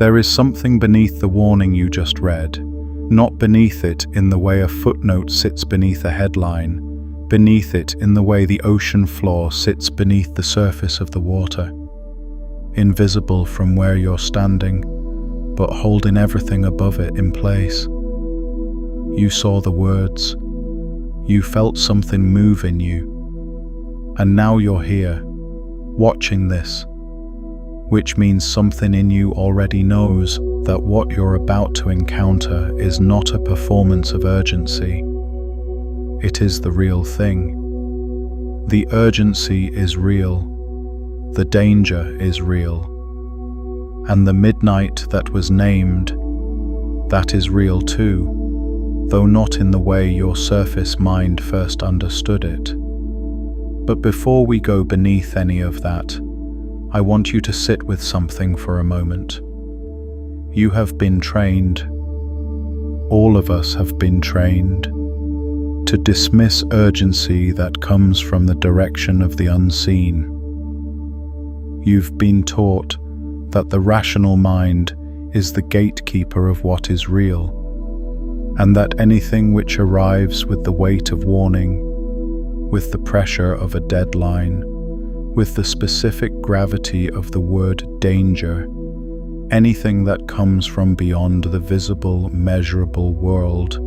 There is something beneath the warning you just read, not beneath it in the way a footnote sits beneath a headline, beneath it in the way the ocean floor sits beneath the surface of the water. Invisible from where you're standing, but holding everything above it in place. You saw the words. You felt something move in you. And now you're here, watching this, which means something in you already knows that what you're about to encounter is not a performance of urgency. It is the real thing. The urgency is real. The danger is real. And the midnight that was named, that is real too, though not in the way your surface mind first understood it. But before we go beneath any of that, I want you to sit with something for a moment. You have been trained, all of us have been trained, to dismiss urgency that comes from the direction of the unseen. You've been taught that the rational mind is the gatekeeper of what is real, and that anything which arrives with the weight of warning, with the pressure of a deadline, with the specific gravity of the word danger, anything that comes from beyond the visible, measurable world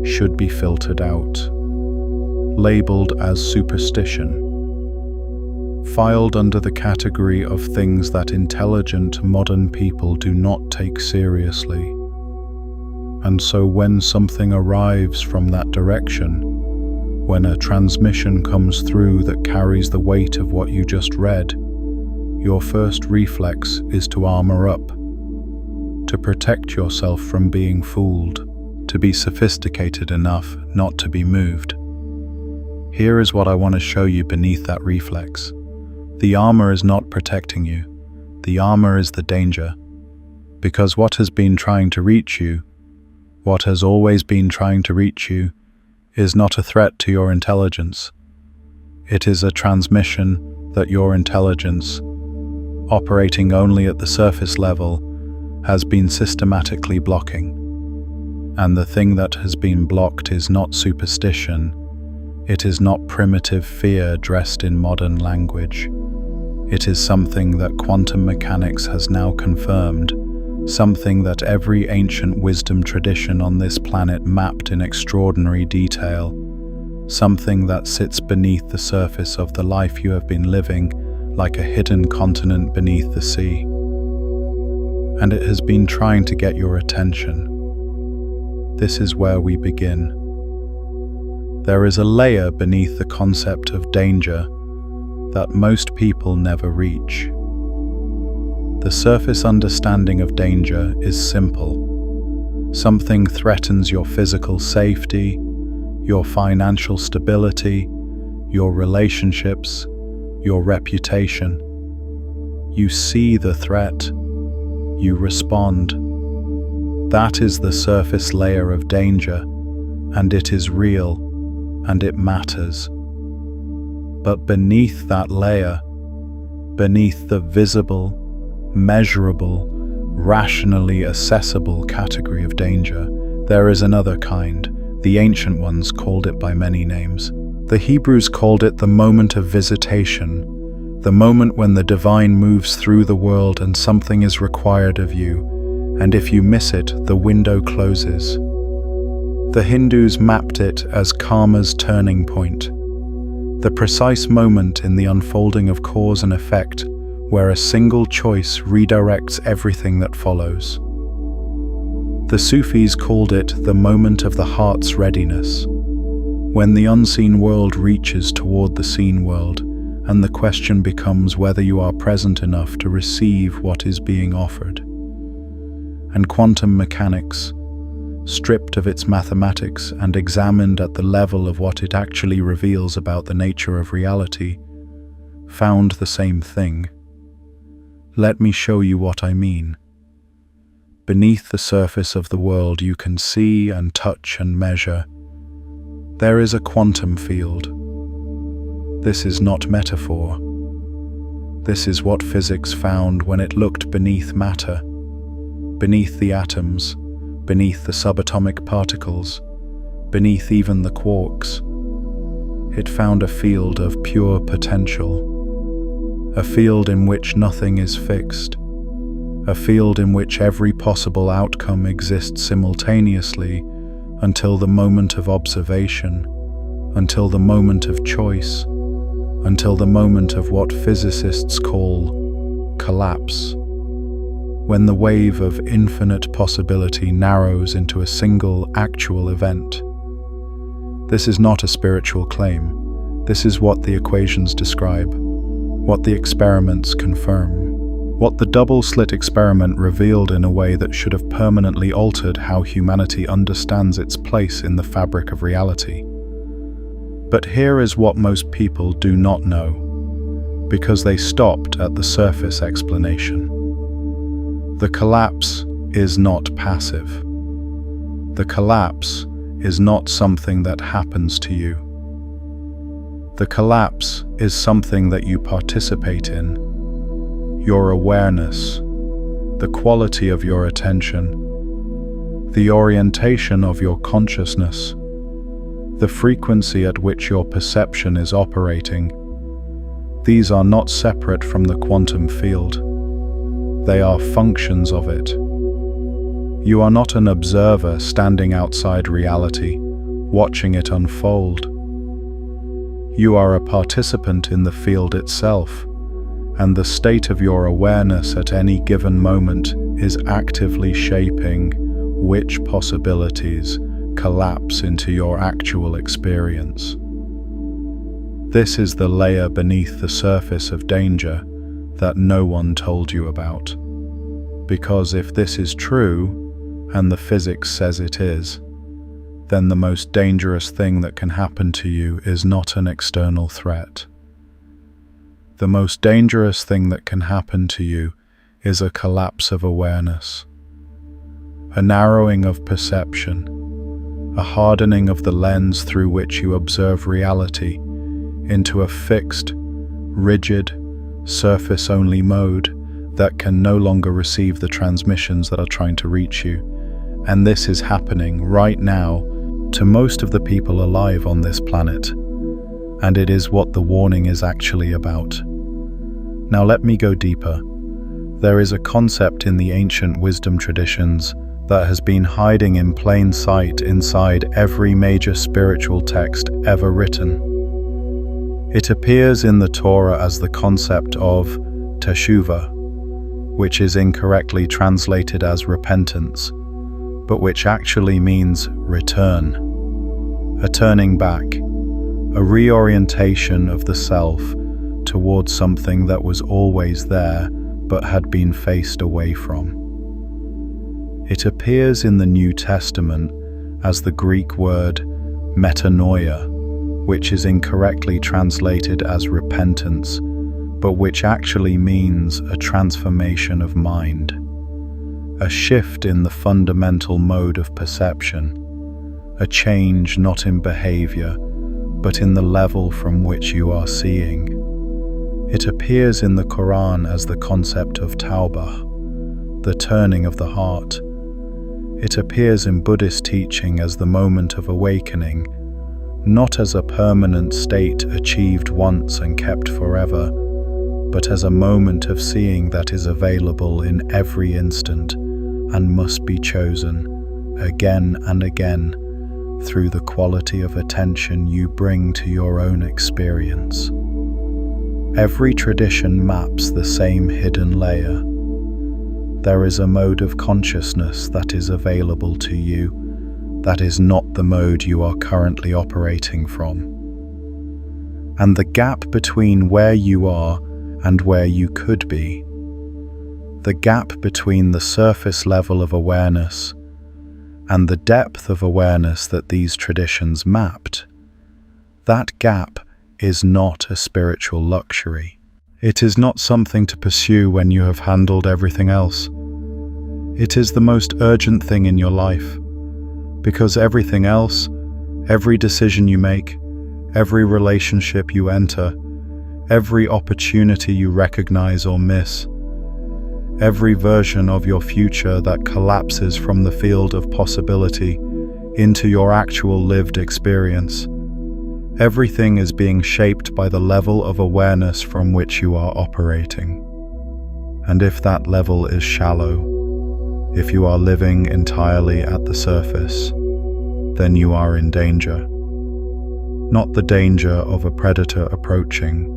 should be filtered out, labeled as superstition, filed under the category of things that intelligent modern people do not take seriously. And so when something arrives from that direction, when a transmission comes through that carries the weight of what you just read, your first reflex is to armor up, to protect yourself from being fooled, to be sophisticated enough not to be moved. Here is what I want to show you beneath that reflex. The armor is not protecting you. The armor is the danger. Because what has been trying to reach you, what has always been trying to reach you, is not a threat to your intelligence. It is a transmission that your intelligence, operating only at the surface level, has been systematically blocking. And the thing that has been blocked is not superstition. It is not primitive fear dressed in modern language. It is something that quantum mechanics has now confirmed, something that every ancient wisdom tradition on this planet mapped in extraordinary detail, something that sits beneath the surface of the life you have been living like a hidden continent beneath the sea. And it has been trying to get your attention. This is where we begin. There is a layer beneath the concept of danger that most people never reach. The surface understanding of danger is simple. Something threatens your physical safety, your financial stability, your relationships, your reputation. You see the threat, you respond. That is the surface layer of danger, and it is real, and it matters. But beneath that layer, beneath the visible, measurable, rationally accessible category of danger, there is another kind. The ancient ones called it by many names. The Hebrews called it the moment of visitation, the moment when the divine moves through the world and something is required of you, and if you miss it, the window closes. The Hindus mapped it as karma's turning point, the precise moment in the unfolding of cause and effect where a single choice redirects everything that follows. The Sufis called it the moment of the heart's readiness, when the unseen world reaches toward the seen world, and the question becomes whether you are present enough to receive what is being offered. And quantum mechanics, stripped of its mathematics and examined at the level of what it actually reveals about the nature of reality, found the same thing. Let me show you what I mean. Beneath the surface of the world you can see and touch and measure. There is a quantum field. This is not metaphor. This is what physics found when it looked beneath matter. beneath the atoms, beneath the subatomic particles, beneath even the quarks. It found a field of pure potential, a field in which nothing is fixed, a field in which every possible outcome exists simultaneously until the moment of observation, until the moment of choice, until the moment of what physicists call collapse, when the wave of infinite possibility narrows into a single actual event. This is not a spiritual claim. This is what the equations describe, what the experiments confirm, what the double-slit experiment revealed in a way that should have permanently altered how humanity understands its place in the fabric of reality. But here is what most people do not know, because they stopped at the surface explanation. The collapse is not passive. The collapse is not something that happens to you. The collapse is something that you participate in. Your awareness, the quality of your attention, the orientation of your consciousness, the frequency at which your perception is operating. These are not separate from the quantum field. They are functions of it. You are not an observer standing outside reality, watching it unfold. You are a participant in the field itself, and the state of your awareness at any given moment is actively shaping which possibilities collapse into your actual experience. This is the layer beneath the surface of danger that no one told you about. Because if this is true, and the physics says it is, then the most dangerous thing that can happen to you is not an external threat. The most dangerous thing that can happen to you is a collapse of awareness, a narrowing of perception, a hardening of the lens through which you observe reality into a fixed, rigid, surface-only mode that can no longer receive the transmissions that are trying to reach you. And this is happening right now to most of the people alive on this planet. And it is what the warning is actually about. Now let me go deeper. There is a concept in the ancient wisdom traditions that has been hiding in plain sight inside every major spiritual text ever written. It appears in the Torah as the concept of teshuvah, which is incorrectly translated as repentance, but which actually means return, a turning back, a reorientation of the self towards something that was always there but had been faced away from. It appears in the New Testament as the Greek word metanoia, which is incorrectly translated as repentance, but which actually means a transformation of mind, a shift in the fundamental mode of perception, a change not in behavior, but in the level from which you are seeing. It appears in the Quran as the concept of tawbah, the turning of the heart. It appears in Buddhist teaching as the moment of awakening, not as a permanent state achieved once and kept forever, but as a moment of seeing that is available in every instant and must be chosen again and again through the quality of attention you bring to your own experience. Every tradition maps the same hidden layer. There is a mode of consciousness that is available to you that is not the mode you are currently operating from. And the gap between where you are and where you could be, the gap between the surface level of awareness and the depth of awareness that these traditions mapped, that gap is not a spiritual luxury. It is not something to pursue when you have handled everything else. It is the most urgent thing in your life, because everything else, every decision you make, every relationship you enter, every opportunity you recognize or miss, every version of your future that collapses from the field of possibility into your actual lived experience. Everything is being shaped by the level of awareness from which you are operating. And if that level is shallow, if you are living entirely at the surface, then you are in danger. Not the danger of a predator approaching,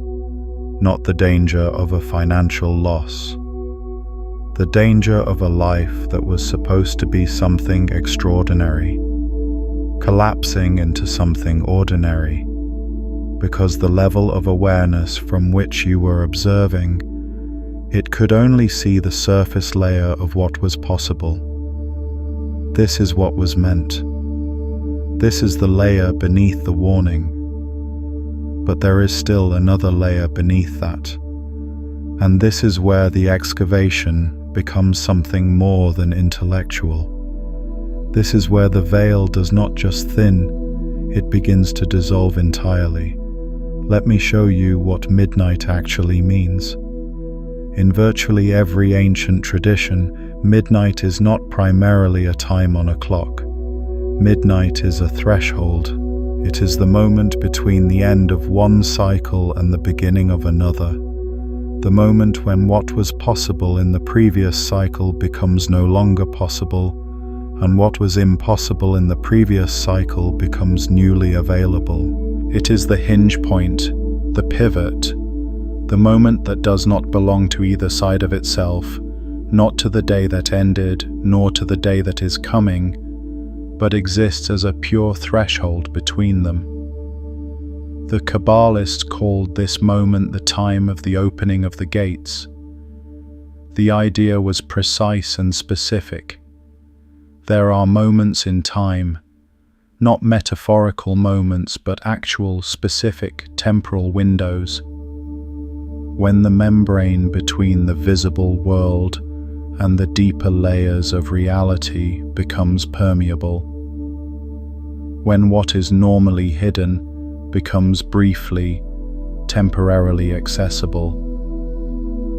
not the danger of a financial loss, the danger of a life that was supposed to be something extraordinary, collapsing into something ordinary, because the level of awareness from which you were observing, it could only see the surface layer of what was possible. This is what was meant. This is the layer beneath the warning. But there is still another layer beneath that. And this is where the excavation becomes something more than intellectual. This is where the veil does not just thin, it begins to dissolve entirely. Let me show you what midnight actually means. In virtually every ancient tradition, midnight is not primarily a time on a clock. Midnight is a threshold. It is the moment between the end of one cycle and the beginning of another. The moment when what was possible in the previous cycle becomes no longer possible, and what was impossible in the previous cycle becomes newly available. It is the hinge point, the pivot, the moment that does not belong to either side of itself, not to the day that ended, nor to the day that is coming, but exists as a pure threshold between them. The Kabbalists called this moment the time of the opening of the gates. The idea was precise and specific. There are moments in time, not metaphorical moments, but actual, specific temporal windows, when the membrane between the visible world and the deeper layers of reality becomes permeable, when what is normally hidden becomes briefly, temporarily accessible,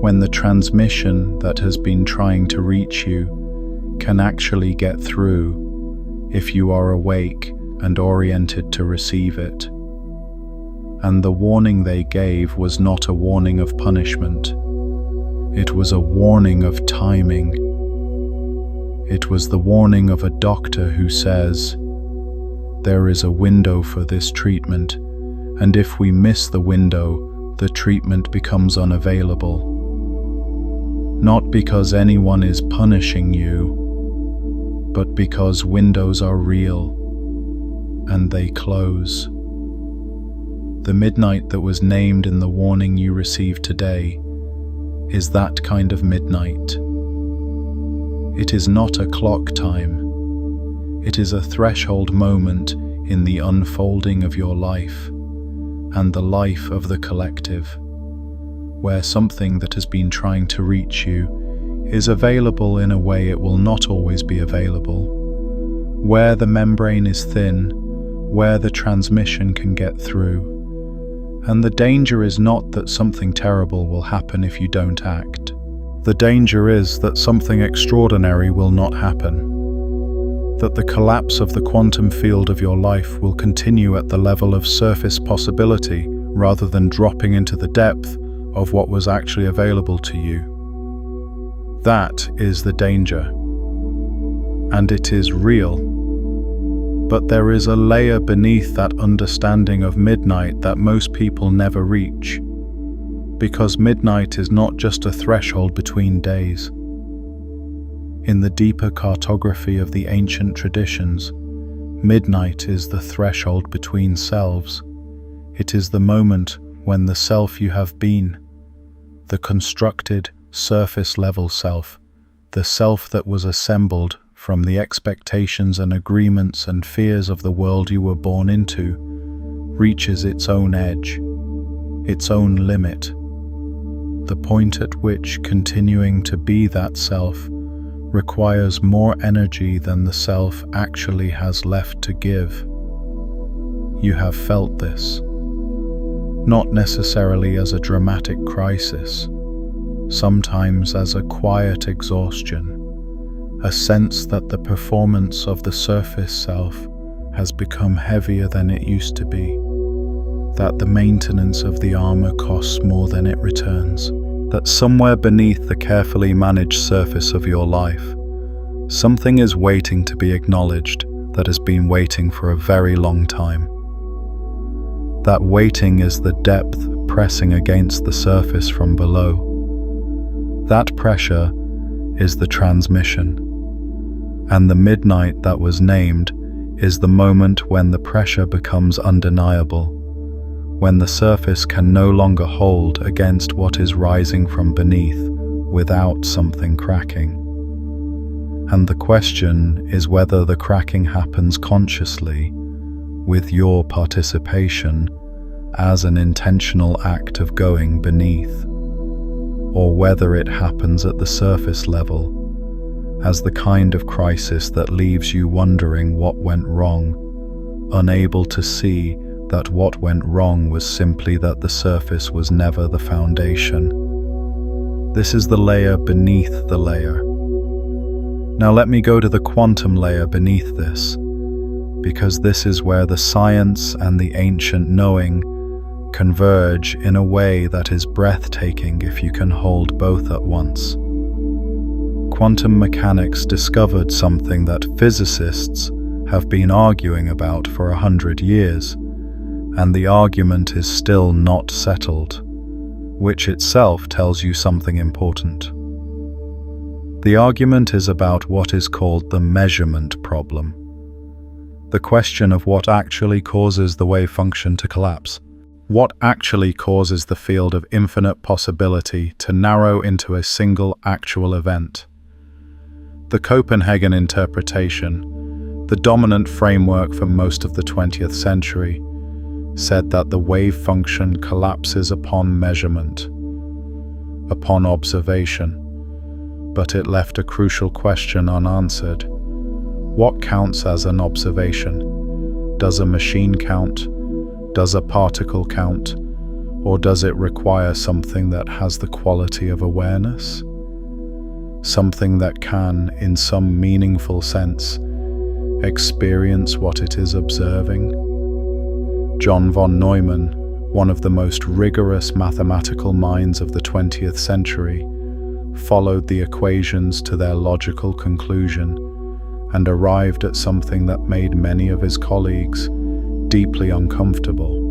when the transmission that has been trying to reach you can actually get through if you are awake and oriented to receive it. And the warning they gave was not a warning of punishment. It was a warning of timing. It was the warning of a doctor who says, there is a window for this treatment, and if we miss the window, the treatment becomes unavailable. Not because anyone is punishing you, but because windows are real, and they close. The midnight that was named in the warning you received today is that kind of midnight. It is not a clock time. It is a threshold moment in the unfolding of your life and the life of the collective, where something that has been trying to reach you is available in a way it will not always be available, where the membrane is thin, where the transmission can get through. And the danger is not that something terrible will happen if you don't act. The danger is that something extraordinary will not happen. That the collapse of the quantum field of your life will continue at the level of surface possibility rather than dropping into the depth of what was actually available to you. That is the danger. And it is real. But there is a layer beneath that understanding of midnight that most people never reach, because midnight is not just a threshold between days. In the deeper cartography of the ancient traditions, midnight is the threshold between selves. It is the moment when the self you have been, the constructed, surface-level self, the self that was assembled from the expectations and agreements and fears of the world you were born into, reaches its own edge, its own limit, the point at which continuing to be that self requires more energy than the self actually has left to give. You have felt this, not necessarily as a dramatic crisis, sometimes as a quiet exhaustion, a sense that the performance of the surface self has become heavier than it used to be, that the maintenance of the armor costs more than it returns, that somewhere beneath the carefully managed surface of your life, something is waiting to be acknowledged that has been waiting for a very long time. That waiting is the depth pressing against the surface from below. That pressure is the transmission, and the midnight that was named is the moment when the pressure becomes undeniable, when the surface can no longer hold against what is rising from beneath without something cracking. And the question is whether the cracking happens consciously, with your participation as an intentional act of going beneath, or whether it happens at the surface level, as the kind of crisis that leaves you wondering what went wrong, unable to see that what went wrong was simply that the surface was never the foundation. This is the layer beneath the layer. Now let me go to the quantum layer beneath this, because this is where the science and the ancient knowing converge in a way that is breathtaking if you can hold both at once. Quantum mechanics discovered something that physicists have been arguing about for 100 years, and the argument is still not settled, which itself tells you something important. The argument is about what is called the measurement problem, the question of what actually causes the wave function to collapse. What actually causes the field of infinite possibility to narrow into a single actual event? The Copenhagen interpretation, the dominant framework for most of the 20th century, said that the wave function collapses upon measurement, upon observation, but it left a crucial question unanswered. What counts as an observation? Does a machine count? Does a particle count? Or does it require something that has the quality of awareness? Something that can, in some meaningful sense, experience what it is observing? John von Neumann, one of the most rigorous mathematical minds of the 20th century, followed the equations to their logical conclusion and arrived at something that made many of his colleagues deeply uncomfortable.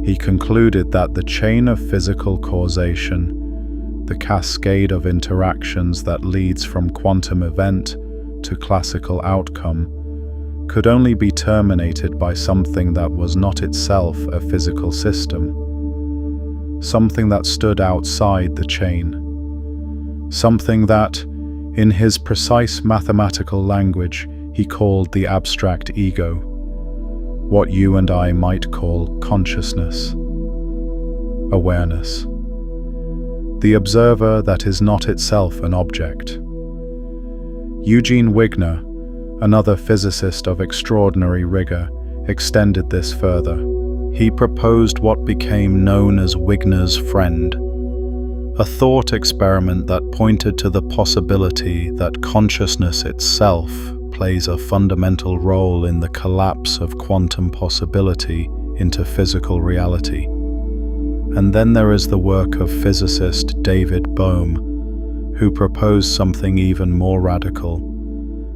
He concluded that the chain of physical causation, the cascade of interactions that leads from quantum event to classical outcome, could only be terminated by something that was not itself a physical system, something that stood outside the chain, something that, in his precise mathematical language, he called the abstract ego, what you and I might call consciousness, awareness, the observer that is not itself an object. Eugene Wigner, another physicist of extraordinary rigor, extended this further. He proposed what became known as Wigner's friend, a thought experiment that pointed to the possibility that consciousness itself plays a fundamental role in the collapse of quantum possibility into physical reality. And then there is the work of physicist David Bohm, who proposed something even more radical,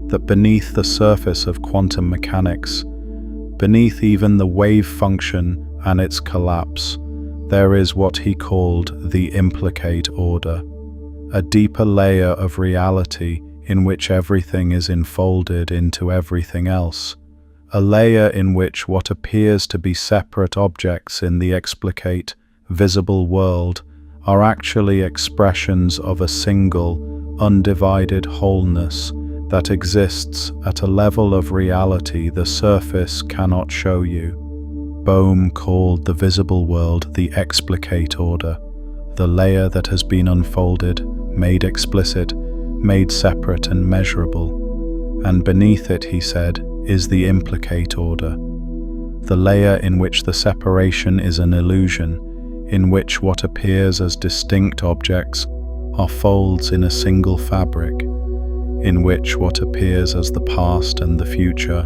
that beneath the surface of quantum mechanics, beneath even the wave function and its collapse, there is what he called the implicate order, a deeper layer of reality in which everything is enfolded into everything else, a layer in which what appears to be separate objects in the explicate, visible world are actually expressions of a single, undivided wholeness that exists at a level of reality the surface cannot show you. Bohm called the visible world the explicate order, the layer that has been unfolded, made explicit, made separate and measurable, and beneath it, he said, is the implicate order, the layer in which the separation is an illusion, in which what appears as distinct objects are folds in a single fabric, in which what appears as the past and the future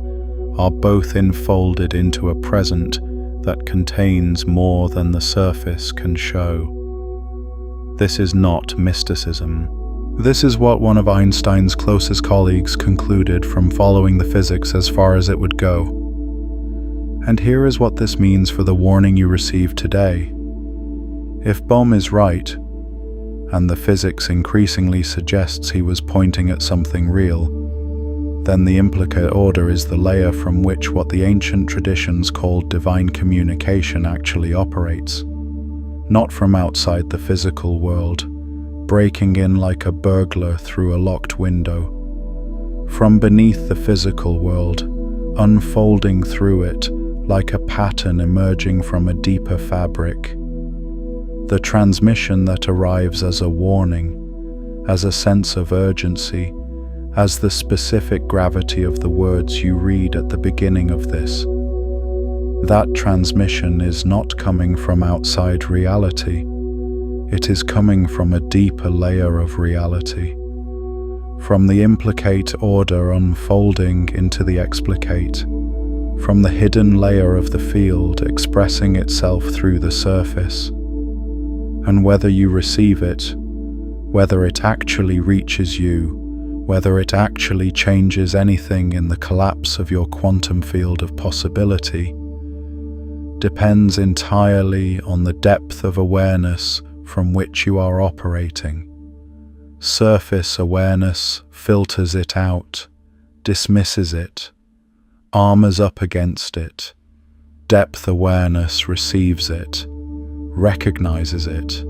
are both enfolded into a present that contains more than the surface can show. This is not mysticism. This is what one of Einstein's closest colleagues concluded from following the physics as far as it would go. And here is what this means for the warning you received today. If Bohm is right, and the physics increasingly suggests he was pointing at something real, then the implicate order is the layer from which what the ancient traditions called divine communication actually operates, not from outside the physical world, breaking in like a burglar through a locked window. From beneath the physical world, unfolding through it like a pattern emerging from a deeper fabric. The transmission that arrives as a warning, as a sense of urgency, as the specific gravity of the words you read at the beginning of this. That transmission is not coming from outside reality. It is coming from a deeper layer of reality, from the implicate order unfolding into the explicate, from the hidden layer of the field expressing itself through the surface. And whether you receive it, whether it actually reaches you, whether it actually changes anything in the collapse of your quantum field of possibility, depends entirely on the depth of awareness from which you are operating. Surface awareness filters it out, dismisses it, armors up against it. Depth awareness receives it, recognizes it,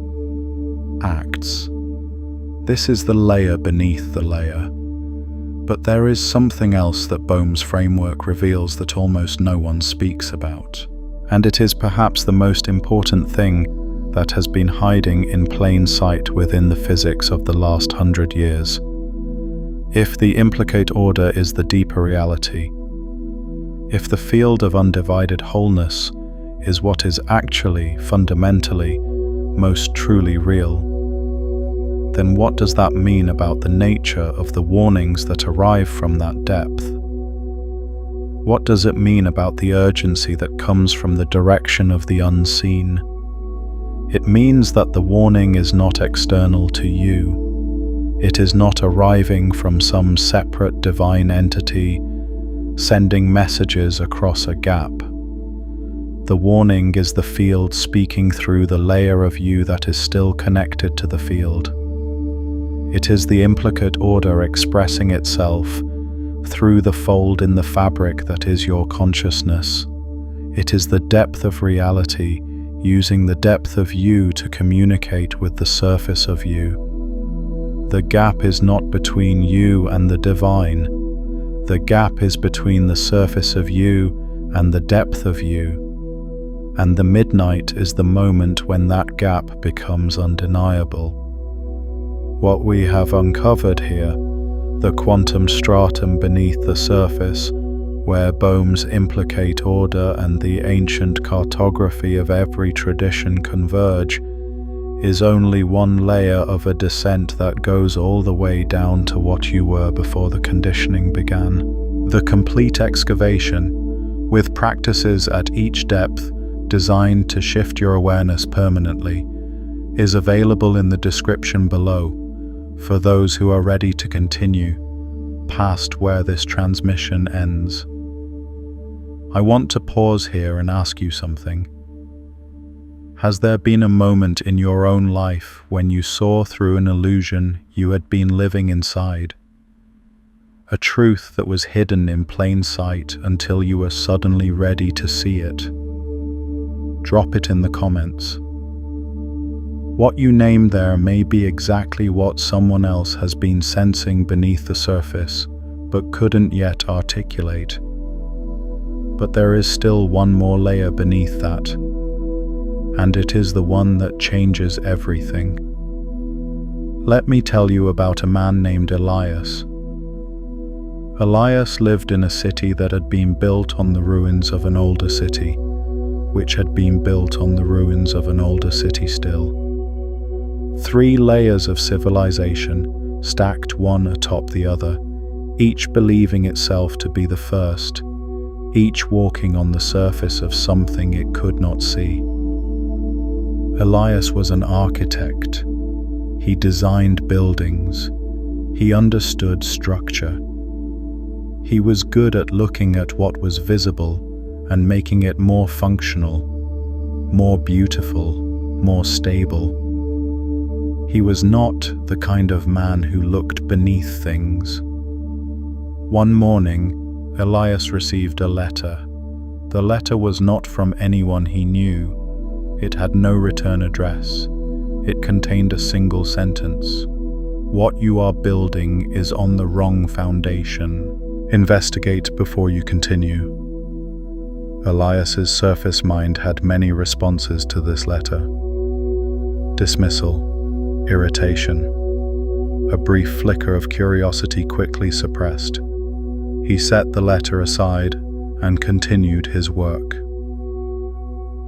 acts. This is the layer beneath the layer. But there is something else that Bohm's framework reveals that almost no one speaks about. And it is perhaps the most important thing that has been hiding in plain sight within the physics of the last 100 years. If the implicate order is the deeper reality, if the field of undivided wholeness is what is actually, fundamentally, most truly real, then what does that mean about the nature of the warnings that arrive from that depth? What does it mean about the urgency that comes from the direction of the unseen? It means that the warning is not external to you. It is not arriving from some separate divine entity, sending messages across a gap. The warning is the field speaking through the layer of you that is still connected to the field. It is the implicate order expressing itself through the fold in the fabric that is your consciousness. It is the depth of reality using the depth of you to communicate with the surface of you. The gap is not between you and the divine. The gap is between the surface of you and the depth of you. And the midnight is the moment when that gap becomes undeniable. What we have uncovered here, the quantum stratum beneath the surface, where Bohm's implicate order and the ancient cartography of every tradition converge, is only one layer of a descent that goes all the way down to what you were before the conditioning began. The complete excavation, with practices at each depth designed to shift your awareness permanently, is available in the description below for those who are ready to continue past where this transmission ends. I want to pause here and ask you something. Has there been a moment in your own life when you saw through an illusion you had been living inside? A truth that was hidden in plain sight until you were suddenly ready to see it? Drop it in the comments. What you name there may be exactly what someone else has been sensing beneath the surface, but couldn't yet articulate. But there is still one more layer beneath that, and it is the one that changes everything. Let me tell you about a man named Elias. Elias lived in a city that had been built on the ruins of an older city, which had been built on the ruins of an older city still. 3 layers of civilization, stacked one atop the other, each believing itself to be the first, each walking on the surface of something it could not see. Elias was an architect. He designed buildings. He understood structure. He was good at looking at what was visible and making it more functional, more beautiful, more stable. He was not the kind of man who looked beneath things. One morning, Elias received a letter. The letter was not from anyone he knew. It had no return address. It contained a single sentence. What you are building is on the wrong foundation. Investigate before you continue. Elias's surface mind had many responses to this letter. Dismissal, irritation, a brief flicker of curiosity quickly suppressed. He set the letter aside and continued his work.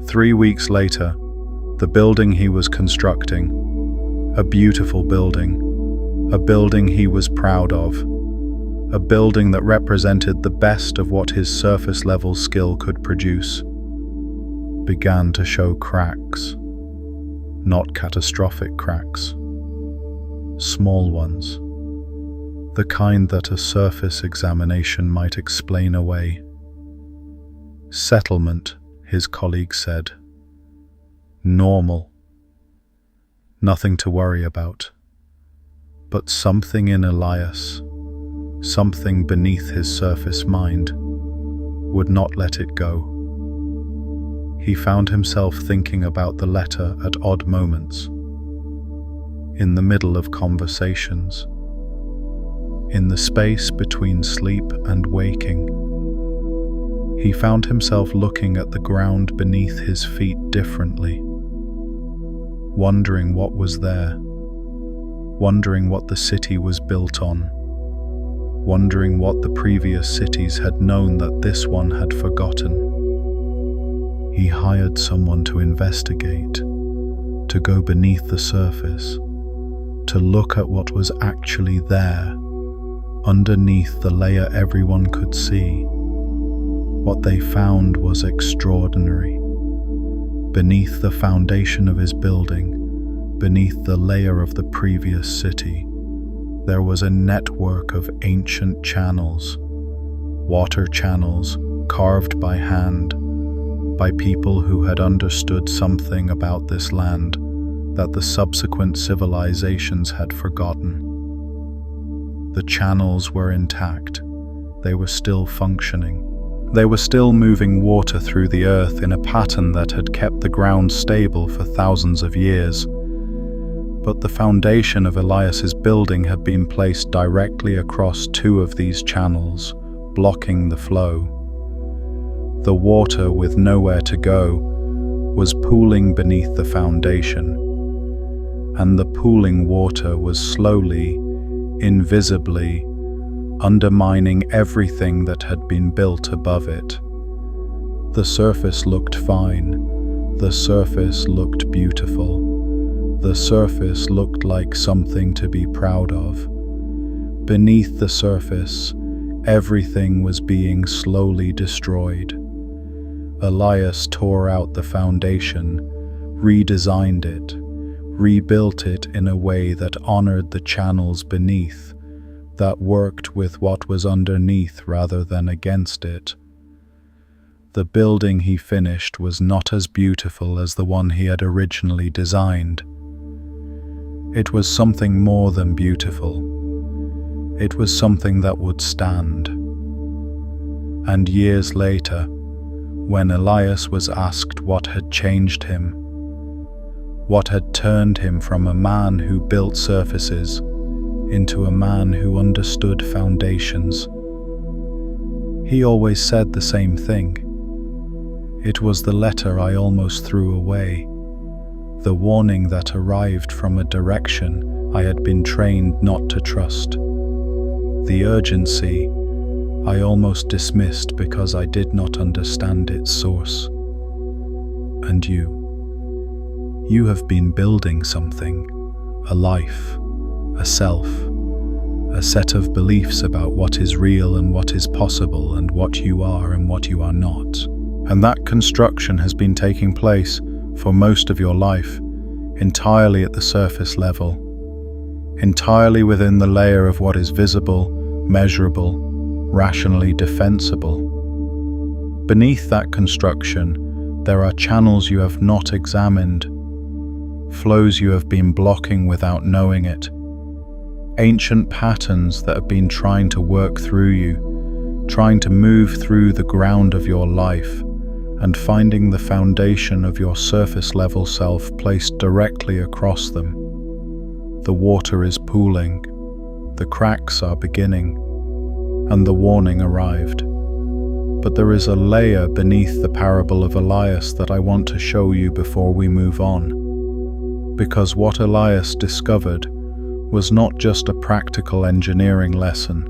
3 weeks later, the building he was constructing, a beautiful building, a building he was proud of, a building that represented the best of what his surface-level skill could produce, began to show cracks. Not catastrophic cracks. Small ones. The kind that a surface examination might explain away. Settlement, his colleague said. Normal. Nothing to worry about. But something in Elias, something beneath his surface mind, would not let it go. He found himself thinking about the letter at odd moments. In the middle of conversations. In the space between sleep and waking. He found himself looking at the ground beneath his feet differently. Wondering what was there. Wondering what the city was built on. Wondering what the previous cities had known that this one had forgotten. He hired someone to investigate, to go beneath the surface, to look at what was actually there, underneath the layer everyone could see. What they found was extraordinary. Beneath the foundation of his building, beneath the layer of the previous city, there was a network of ancient channels, water channels carved by hand, by people who had understood something about this land that the subsequent civilizations had forgotten. The channels were intact. They were still functioning. They were still moving water through the earth in a pattern that had kept the ground stable for thousands of years. But the foundation of Elias's building had been placed directly across 2 of these channels, blocking the flow. The water, with nowhere to go, was pooling beneath the foundation, and the pooling water was slowly, invisibly, undermining everything that had been built above it. The surface looked fine. The surface looked beautiful. The surface looked like something to be proud of. Beneath the surface, everything was being slowly destroyed. Elias tore out the foundation, redesigned it, rebuilt it in a way that honored the channels beneath, that worked with what was underneath rather than against it. The building he finished was not as beautiful as the one he had originally designed. It was something more than beautiful. It was something that would stand. And years later, when Elias was asked what had changed him, what had turned him from a man who built surfaces into a man who understood foundations, he always said the same thing. It was the letter I almost threw away, the warning that arrived from a direction I had been trained not to trust. The urgency I almost dismissed because I did not understand its source. and you. You have been building something, a life, a self, a set of beliefs about what is real and what is possible and what you are and what you are not. And that construction has been taking place for most of your life, entirely at the surface level, entirely within the layer of what is visible, measurable, rationally defensible. Beneath that construction, there are channels you have not examined, flows you have been blocking without knowing it, ancient patterns that have been trying to work through you, trying to move through the ground of your life, and finding the foundation of your surface-level self placed directly across them. The water is pooling, the cracks are beginning, and the warning arrived. But there is a layer beneath the parable of Elias that I want to show you before we move on. Because what Elias discovered was not just a practical engineering lesson.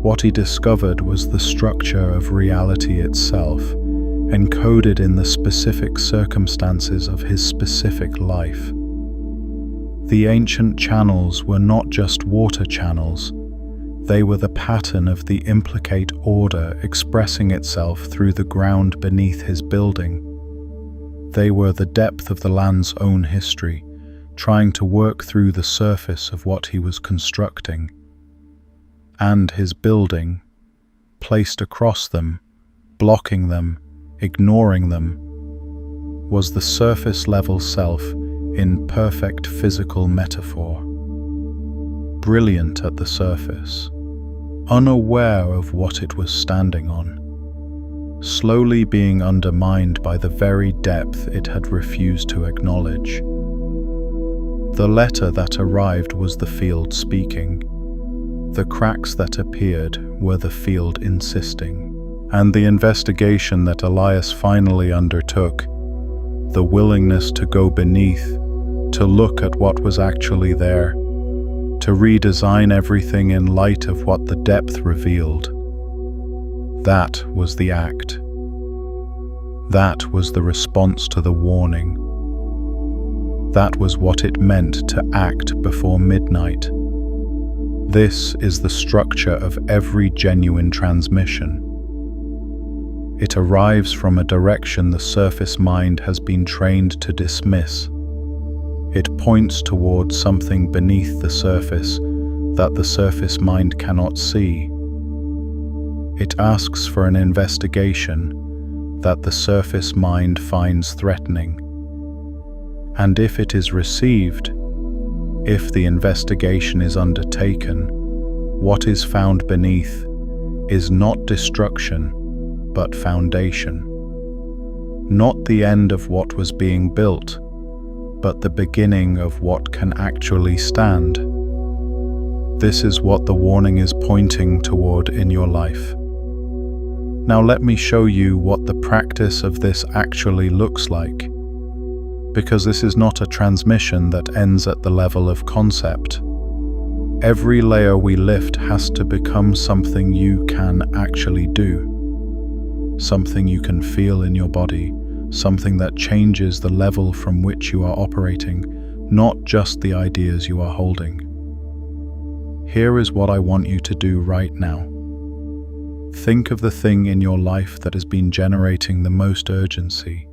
What he discovered was the structure of reality itself, encoded in the specific circumstances of his specific life. The ancient channels were not just water channels, they were the pattern of the implicate order expressing itself through the ground beneath his building. They were the depth of the land's own history, trying to work through the surface of what he was constructing. And his building, placed across them, blocking them, ignoring them, was the surface-level self in perfect physical metaphor. Brilliant at the surface, unaware of what it was standing on, slowly being undermined by the very depth it had refused to acknowledge. The letter that arrived was the field speaking. The cracks that appeared were the field insisting. And the investigation that Elias finally undertook, the willingness to go beneath, to look at what was actually there, to redesign everything in light of what the depth revealed. That was the act. That was the response to the warning. That was what it meant to act before midnight. This is the structure of every genuine transmission. It arrives from a direction the surface mind has been trained to dismiss. It points towards something beneath the surface that the surface mind cannot see. It asks for an investigation that the surface mind finds threatening. And if it is received, if the investigation is undertaken, what is found beneath is not destruction, but foundation. Not the end of what was being built, but the beginning of what can actually stand. This is what the warning is pointing toward in your life. Now let me show you what the practice of this actually looks like, because this is not a transmission that ends at the level of concept. Every layer we lift has to become something you can actually do, something you can feel in your body, something that changes the level from which you are operating, not just the ideas you are holding. Here is what I want you to do right now. Think of the thing in your life that has been generating the most urgency.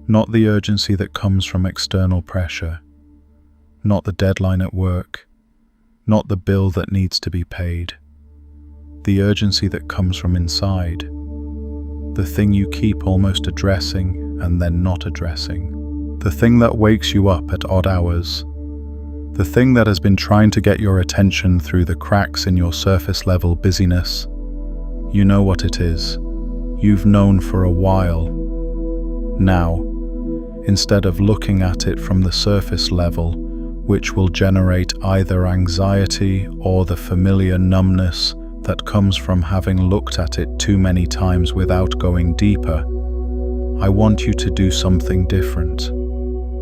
Not the urgency that comes from external pressure, not the deadline at work, not the bill that needs to be paid. The urgency that comes from inside, the thing you keep almost addressing and then not addressing, the thing that wakes you up at odd hours, the thing that has been trying to get your attention through the cracks in your surface-level busyness. You know what it is. You've known for a while. Now, instead of looking at it from the surface level, which will generate either anxiety or the familiar numbness that comes from having looked at it too many times without going deeper, I want you to do something different.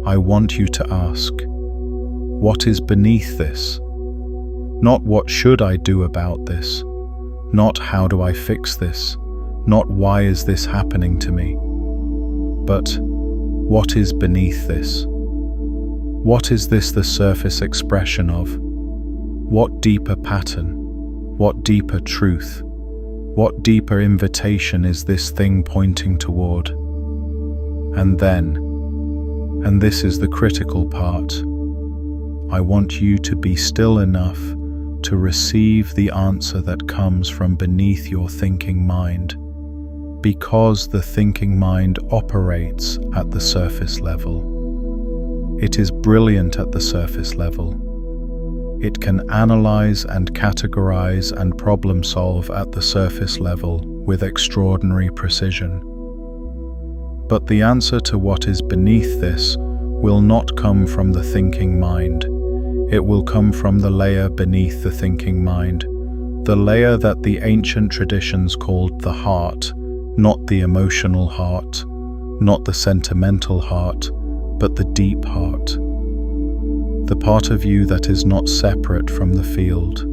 I want you to ask, what is beneath this? Not what should I do about this? Not how do I fix this? Not why is this happening to me? But what is beneath this? What is this the surface expression of? What deeper pattern? What deeper truth? What deeper invitation is this thing pointing toward? And then, and this is the critical part, I want you to be still enough to receive the answer that comes from beneath your thinking mind, because the thinking mind operates at the surface level. It is brilliant at the surface level. It can analyze and categorize and problem solve at the surface level with extraordinary precision. But the answer to what is beneath this will not come from the thinking mind. It will come from the layer beneath the thinking mind, the layer that the ancient traditions called the heart, not the emotional heart, not the sentimental heart, but the deep heart. The part of you that is not separate from the field.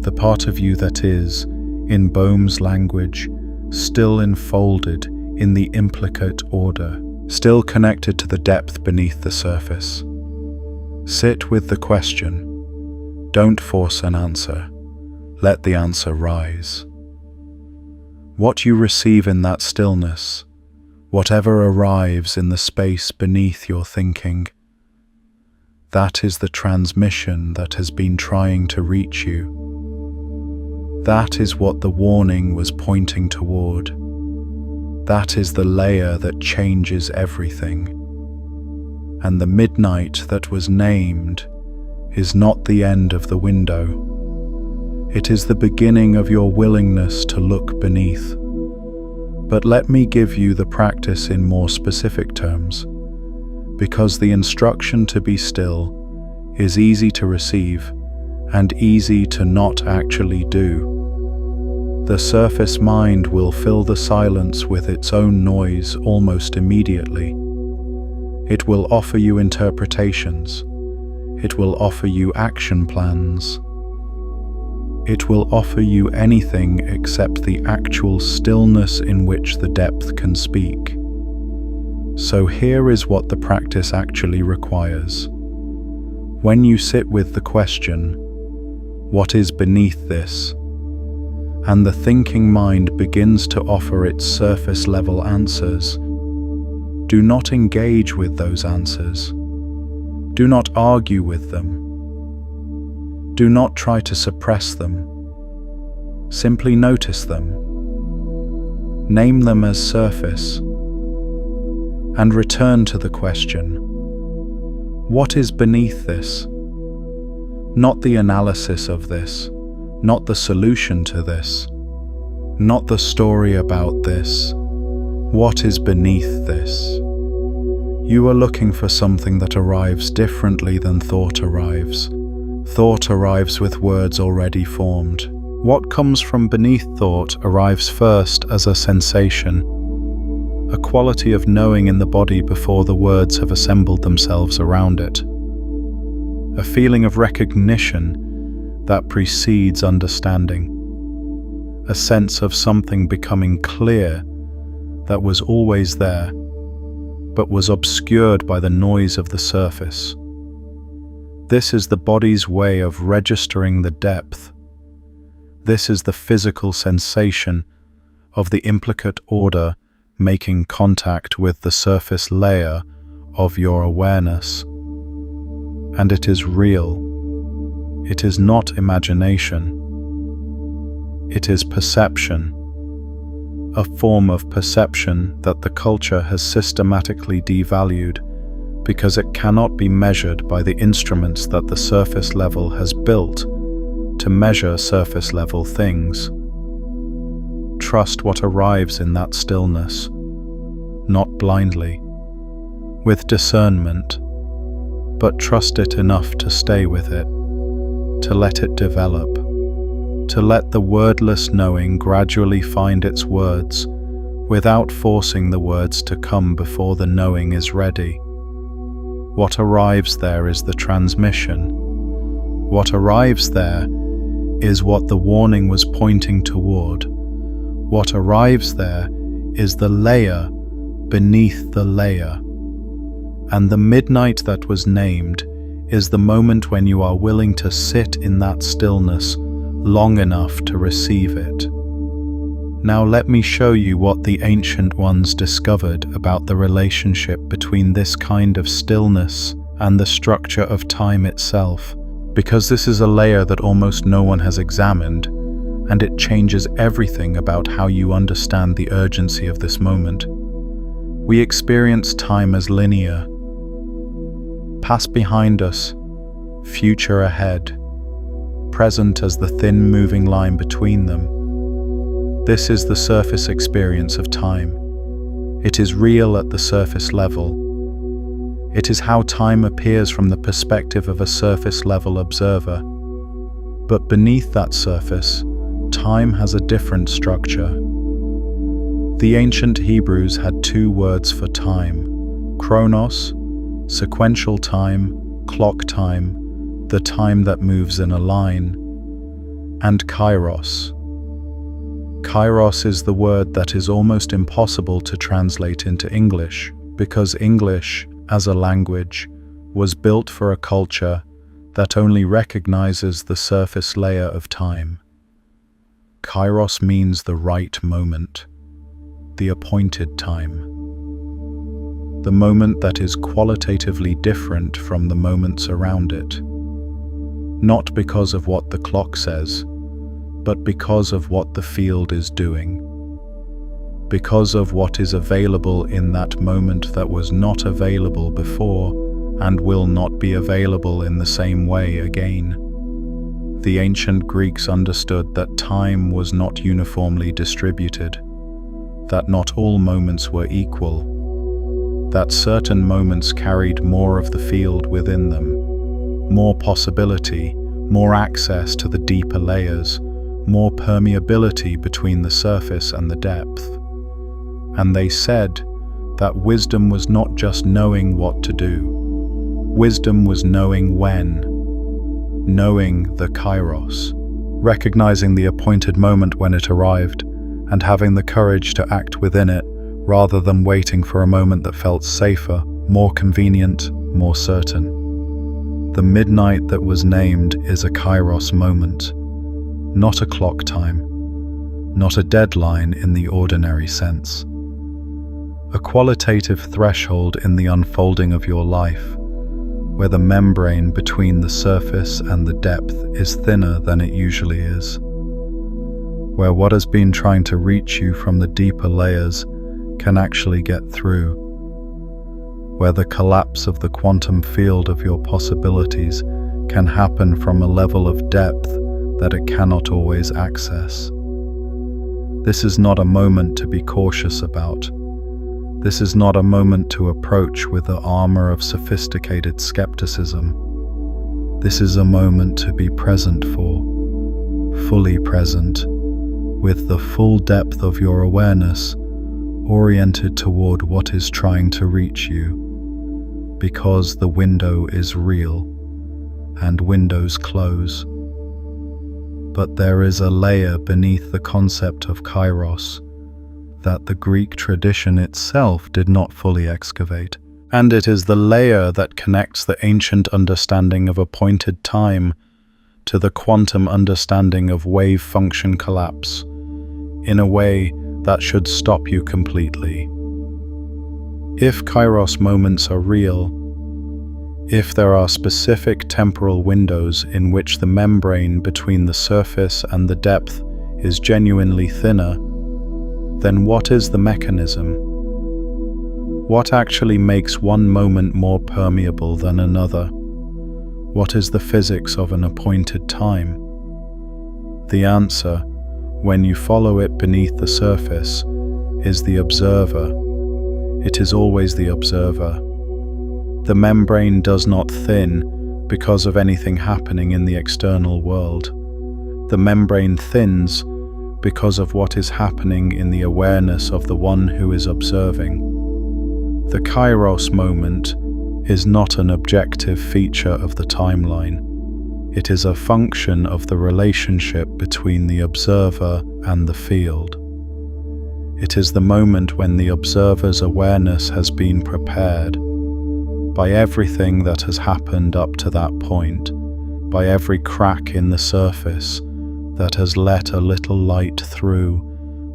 The part of you that is, in Boehm's language, still enfolded in the implicate order, still connected to the depth beneath the surface. Sit with the question. Don't force an answer. Let the answer rise. What you receive in that stillness, whatever arrives in the space beneath your thinking, that is the transmission that has been trying to reach you. That is what the warning was pointing toward. That is the layer that changes everything. And the midnight that was named is not the end of the window. It is the beginning of your willingness to look beneath. But let me give you the practice in more specific terms, because the instruction to be still is easy to receive and easy to not actually do. The surface mind will fill the silence with its own noise almost immediately. It will offer you interpretations. It will offer you action plans. It will offer you anything except the actual stillness in which the depth can speak. So here is what the practice actually requires. When you sit with the question, what is beneath this? And the thinking mind begins to offer its surface level answers, do not engage with those answers. Do not argue with them. Do not try to suppress them. Simply notice them. Name them as surface. And return to the question, what is beneath this? Not the analysis of this, not the solution to this, not the story about this. What is beneath this? You are looking for something that arrives differently than thought arrives. Thought arrives with words already formed. What comes from beneath thought arrives first as a sensation, a quality of knowing in the body before the words have assembled themselves around it. A feeling of recognition that precedes understanding. A sense of something becoming clear that was always there, but was obscured by the noise of the surface. This is the body's way of registering the depth. This is the physical sensation of the implicate order making contact with the surface layer of your awareness. And it is real. It is not imagination. It is perception, a form of perception that the culture has systematically devalued because it cannot be measured by the instruments that the surface level has built to measure surface level things. Trust what arrives in that stillness, not blindly, with discernment, but trust it enough to stay with it, to let it develop, to let the wordless knowing gradually find its words without forcing the words to come before the knowing is ready. What arrives there is the transmission. What arrives there is what the warning was pointing toward. What arrives there is the layer beneath the layer. And the midnight that was named is the moment when you are willing to sit in that stillness long enough to receive it. Now let me show you what the ancient ones discovered about the relationship between this kind of stillness and the structure of time itself, because this is a layer that almost no one has examined, and it changes everything about how you understand the urgency of this moment. We experience time as linear, past behind us, future ahead, present as the thin moving line between them. This is the surface experience of time. It is real at the surface level. It is how time appears from the perspective of a surface level observer. But beneath that surface, time has a different structure. The ancient Hebrews had two words for time: chronos, sequential time, clock time, the time that moves in a line, and kairos. Kairos is the word that is almost impossible to translate into English, because English, as a language, was built for a culture that only recognizes the surface layer of time. Kairos means the right moment, the appointed time, the moment that is qualitatively different from the moments around it, not because of what the clock says, but because of what the field is doing, because of what is available in that moment that was not available before and will not be available in the same way again. The ancient Greeks understood that time was not uniformly distributed, that not all moments were equal, that certain moments carried more of the field within them, more possibility, more access to the deeper layers, more permeability between the surface and the depth. And they said that wisdom was not just knowing what to do. Wisdom was knowing when, knowing the kairos, recognizing the appointed moment when it arrived, and having the courage to act within it rather than waiting for a moment that felt safer, more convenient, more certain. The midnight that was named is a kairos moment, not a clock time, not a deadline in the ordinary sense. A qualitative threshold in the unfolding of your life, where the membrane between the surface and the depth is thinner than it usually is, where what has been trying to reach you from the deeper layers can actually get through, where the collapse of the quantum field of your possibilities can happen from a level of depth that it cannot always access. This is not a moment to be cautious about. This is not a moment to approach with the armor of sophisticated skepticism. This is a moment to be present for, fully present, with the full depth of your awareness oriented toward what is trying to reach you, because the window is real, and windows close. But there is a layer beneath the concept of kairos that the Greek tradition itself did not fully excavate, and it is the layer that connects the ancient understanding of appointed time to the quantum understanding of wave function collapse, in a way that should stop you completely. If kairos moments are real, if there are specific temporal windows in which the membrane between the surface and the depth is genuinely thinner, then what is the mechanism? What actually makes one moment more permeable than another? What is the physics of an appointed time? The answer, when you follow it beneath the surface, is the observer. It is always the observer. The membrane does not thin because of anything happening in the external world. The membrane thins because of what is happening in the awareness of the one who is observing. The kairos moment is not an objective feature of the timeline. It is a function of the relationship between the observer and the field. It is the moment when the observer's awareness has been prepared by everything that has happened up to that point, by every crack in the surface that has let a little light through,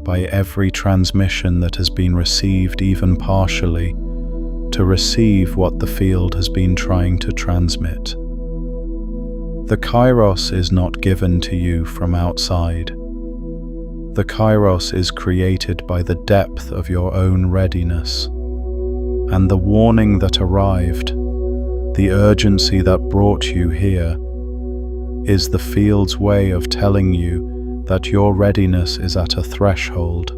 by every transmission that has been received even partially, to receive what the field has been trying to transmit. The kairos is not given to you from outside. The kairos is created by the depth of your own readiness. And the warning that arrived, the urgency that brought you here, is the field's way of telling you that your readiness is at a threshold,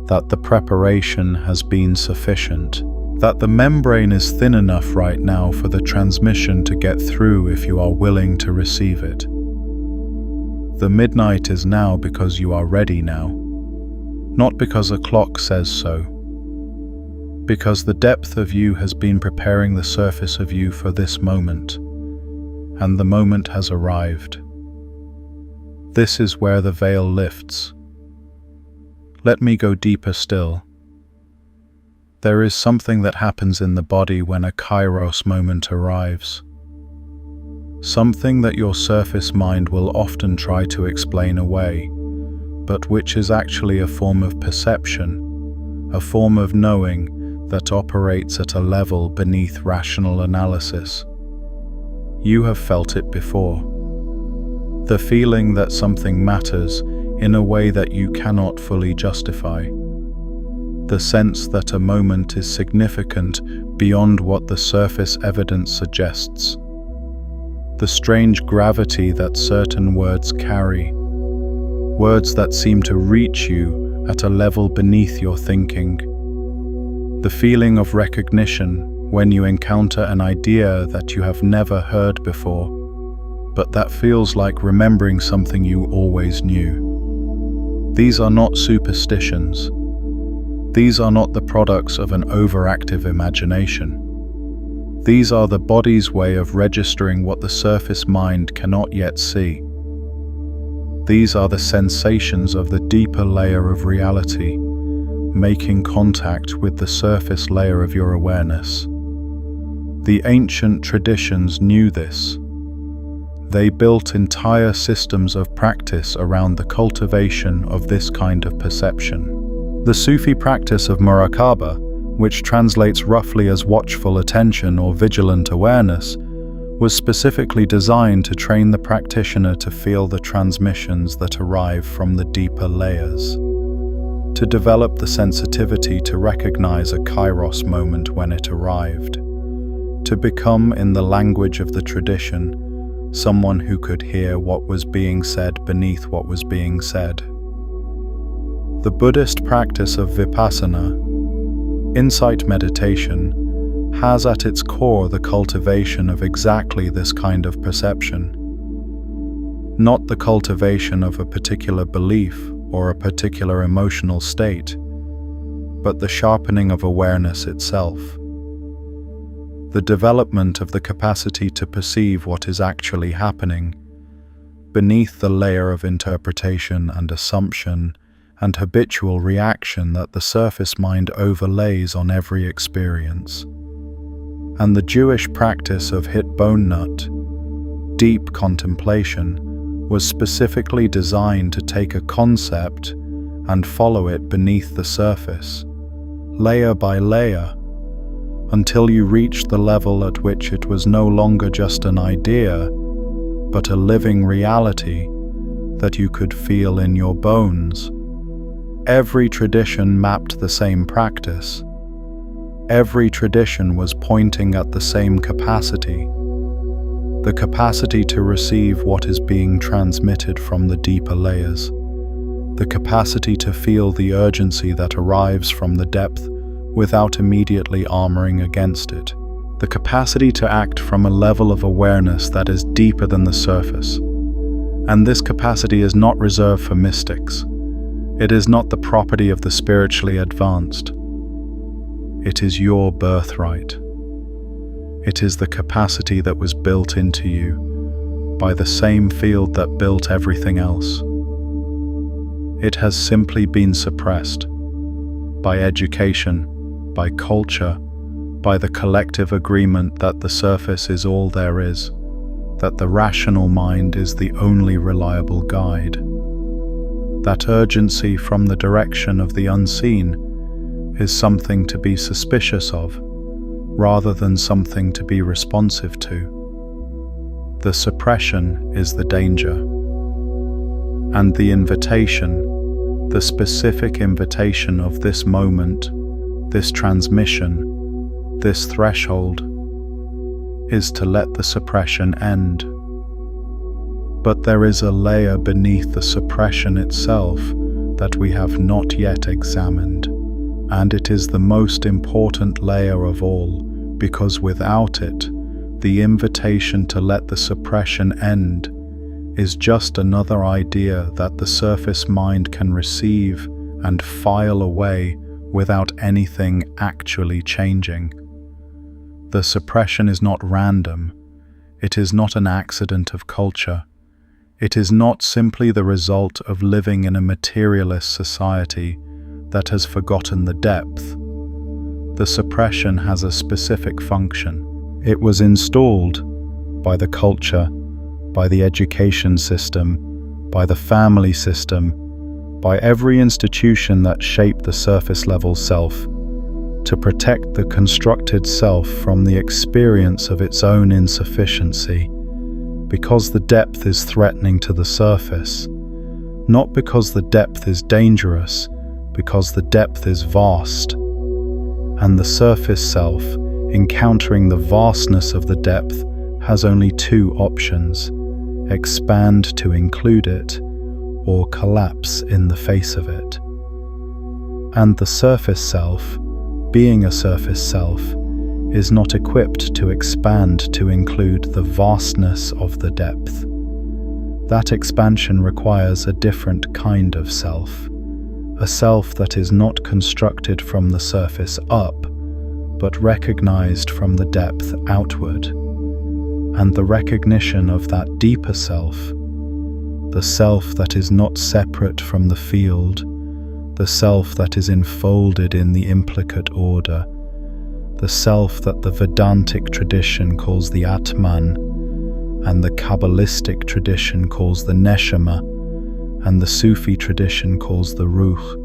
that the preparation has been sufficient, that the membrane is thin enough right now for the transmission to get through if you are willing to receive it. The midnight is now because you are ready now, not because a clock says so, because the depth of you has been preparing the surface of you for this moment, and the moment has arrived. This is where the veil lifts. Let me go deeper still. There is something that happens in the body when a kairos moment arrives. Something that your surface mind will often try to explain away, but which is actually a form of perception, a form of knowing that operates at a level beneath rational analysis. You have felt it before. The feeling that something matters in a way that you cannot fully justify. The sense that a moment is significant beyond what the surface evidence suggests. The strange gravity that certain words carry. Words that seem to reach you at a level beneath your thinking. The feeling of recognition when you encounter an idea that you have never heard before, but that feels like remembering something you always knew. These are not superstitions. These are not the products of an overactive imagination. These are the body's way of registering what the surface mind cannot yet see. These are the sensations of the deeper layer of reality, making contact with the surface layer of your awareness. The ancient traditions knew this. They built entire systems of practice around the cultivation of this kind of perception. The Sufi practice of muraqabah, which translates roughly as watchful attention or vigilant awareness, was specifically designed to train the practitioner to feel the transmissions that arrive from the deeper layers, to develop the sensitivity to recognize a kairos moment when it arrived, to become, in the language of the tradition, someone who could hear what was being said beneath what was being said. The Buddhist practice of vipassana, insight meditation, has at its core the cultivation of exactly this kind of perception. Not the cultivation of a particular belief or a particular emotional state, but the sharpening of awareness itself. The development of the capacity to perceive what is actually happening beneath the layer of interpretation and assumption and habitual reaction that the surface mind overlays on every experience. And the Jewish practice of hitbonut, deep contemplation, was specifically designed to take a concept and follow it beneath the surface, layer by layer, until you reached the level at which it was no longer just an idea, but a living reality that you could feel in your bones. Every tradition mapped the same practice. Every tradition was pointing at the same capacity, the capacity to receive what is being transmitted from the deeper layers, the capacity to feel the urgency that arrives from the depth without immediately armoring against it, the capacity to act from a level of awareness that is deeper than the surface. And this capacity is not reserved for mystics. It is not the property of the spiritually advanced. It is your birthright. It is the capacity that was built into you by the same field that built everything else. It has simply been suppressed by education, by culture, by the collective agreement that the surface is all there is, that the rational mind is the only reliable guide. That urgency from the direction of the unseen is something to be suspicious of, rather than something to be responsive to. The suppression is the danger. And the invitation, the specific invitation of this moment, this transmission, this threshold, is to let the suppression end. But there is a layer beneath the suppression itself that we have not yet examined, and it is the most important layer of all, because without it, the invitation to let the suppression end is just another idea that the surface mind can receive and file away without anything actually changing. The suppression is not random. It is not an accident of culture. It is not simply the result of living in a materialist society that has forgotten the depth. The suppression has a specific function. It was installed by the culture, by the education system, by the family system, by every institution that shaped the surface level self, to protect the constructed self from the experience of its own insufficiency, because the depth is threatening to the surface, not because the depth is dangerous, because the depth is vast. And the surface self, encountering the vastness of the depth, has only two options: expand to include it, or collapse in the face of it. And the surface self, being a surface self, is not equipped to expand to include the vastness of the depth. That expansion requires a different kind of self, a self that is not constructed from the surface up, but recognized from the depth outward. And the recognition of that deeper self, the self that is not separate from the field, the self that is enfolded in the implicate order, the self that the Vedantic tradition calls the Atman, and the Kabbalistic tradition calls the Neshama, and the Sufi tradition calls the Ruh.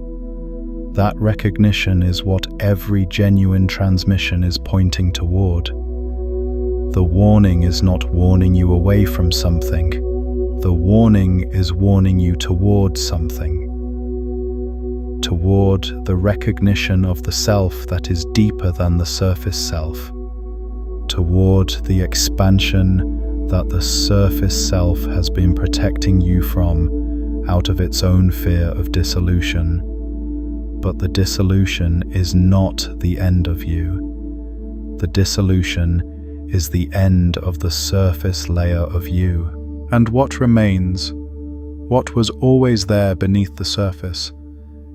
That recognition is what every genuine transmission is pointing toward. The warning is not warning you away from something. The warning is warning you toward something. Toward the recognition of the self that is deeper than the surface self. Toward the expansion that the surface self has been protecting you from out of its own fear of dissolution. But the dissolution is not the end of you. The dissolution is the end of the surface layer of you. And what remains, what was always there beneath the surface,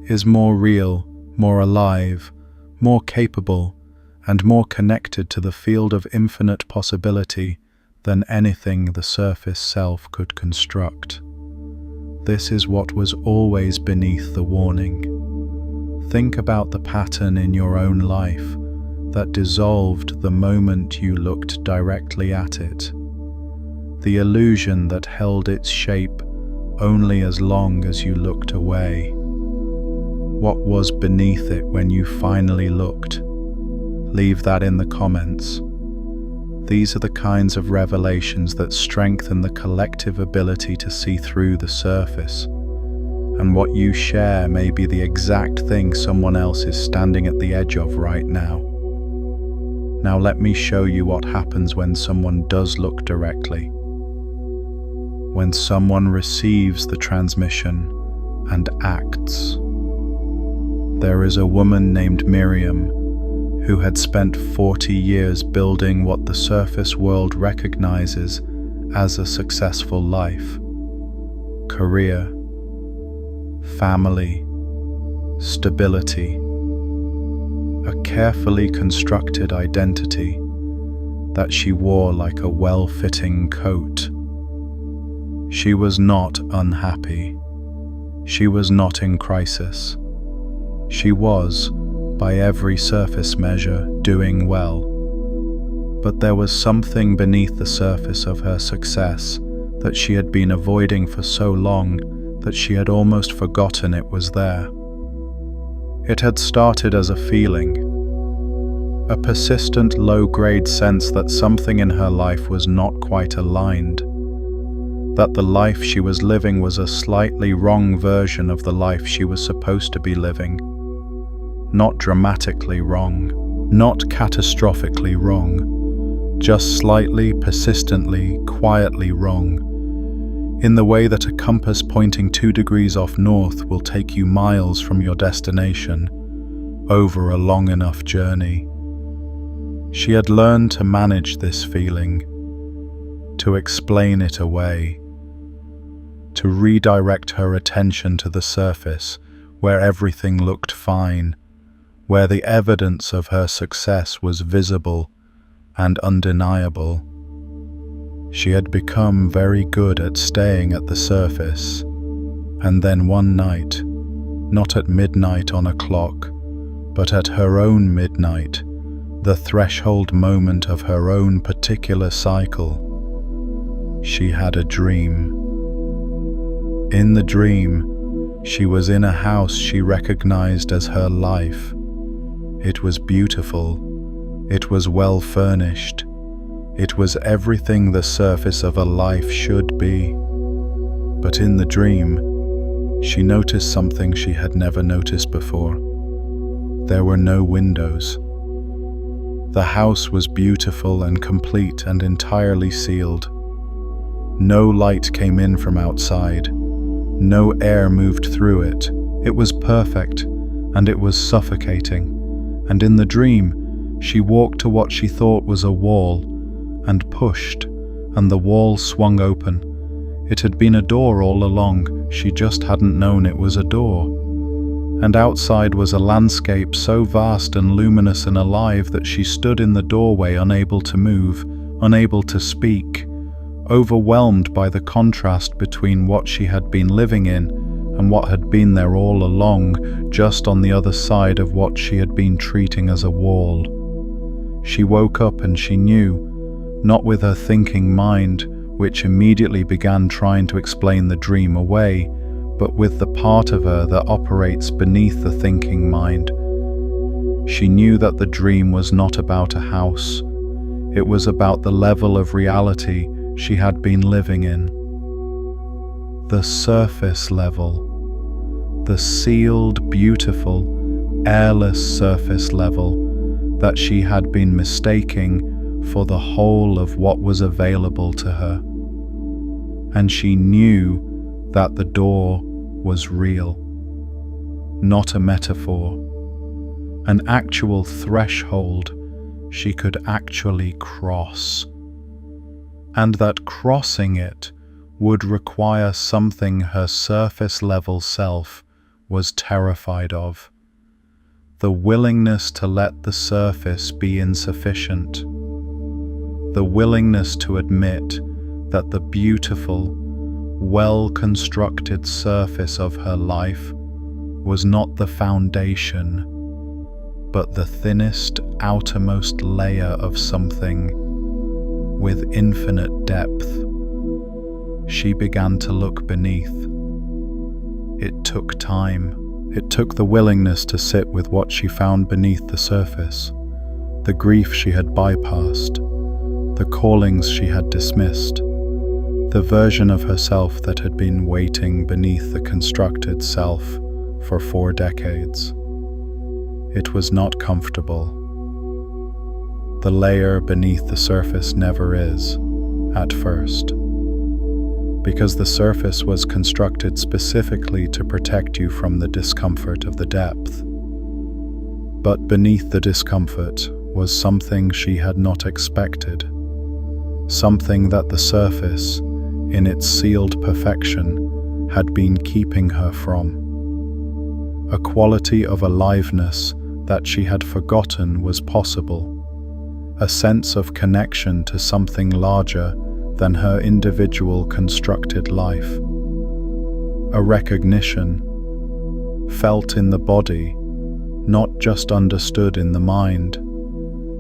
is more real, more alive, more capable, and more connected to the field of infinite possibility than anything the surface self could construct. This is what was always beneath the warning. Think about the pattern in your own life that dissolved the moment you looked directly at it. The illusion that held its shape only as long as you looked away. What was beneath it when you finally looked? Leave that in the comments. These are the kinds of revelations that strengthen the collective ability to see through the surface. And what you share may be the exact thing someone else is standing at the edge of right now. Now let me show you what happens when someone does look directly. When someone receives the transmission and acts. There is a woman named Miriam who had spent 40 years building what the surface world recognizes as a successful life. Career, family, stability, a carefully constructed identity that she wore like a well-fitting coat. She was not unhappy. She was not in crisis. She was, by every surface measure, doing well. But there was something beneath the surface of her success that she had been avoiding for so long that she had almost forgotten it was there. It had started as a feeling, a persistent low-grade sense that something in her life was not quite aligned, that the life she was living was a slightly wrong version of the life she was supposed to be living. Not dramatically wrong, not catastrophically wrong, just slightly, persistently, quietly wrong, in the way that a compass pointing 2 degrees off north will take you miles from your destination, over a long enough journey. She had learned to manage this feeling, to explain it away, to redirect her attention to the surface where everything looked fine, where the evidence of her success was visible and undeniable. She had become very good at staying at the surface, and then one night, not at midnight on a clock, but at her own midnight, the threshold moment of her own particular cycle, she had a dream. In the dream, she was in a house she recognized as her life. It was beautiful. It was well furnished. It was everything the surface of a life should be. But in the dream, she noticed something she had never noticed before. There were no windows. The house was beautiful and complete and entirely sealed. No light came in from outside. No air moved through it. It was perfect, and it was suffocating. And in the dream, she walked to what she thought was a wall, and pushed, and the wall swung open. It had been a door all along, she just hadn't known it was a door. And outside was a landscape so vast and luminous and alive that she stood in the doorway unable to move, unable to speak, overwhelmed by the contrast between what she had been living in and what had been there all along, just on the other side of what she had been treating as a wall. She woke up and she knew, not with her thinking mind, which immediately began trying to explain the dream away, but with the part of her that operates beneath the thinking mind. She knew that the dream was not about a house. It was about the level of reality she had been living in. The surface level. The sealed, beautiful, airless surface level that she had been mistaking for the whole of what was available to her. And she knew that the door was real, not a metaphor, an actual threshold she could actually cross, and that crossing it would require something her surface-level self was terrified of: the willingness to let the surface be insufficient, the willingness to admit that the beautiful, well-constructed surface of her life was not the foundation, but the thinnest, outermost layer of something with infinite depth. She began to look beneath. It took time. It took the willingness to sit with what she found beneath the surface, the grief she had bypassed, the callings she had dismissed, the version of herself that had been waiting beneath the constructed self for 4 decades. It was not comfortable. The layer beneath the surface never is, at first, because the surface was constructed specifically to protect you from the discomfort of the depth. But beneath the discomfort was something she had not expected, something that the surface, in its sealed perfection, had been keeping her from. A quality of aliveness that she had forgotten was possible, a sense of connection to something larger than her individual constructed life. a recognition, felt in the body, not just understood in the mind,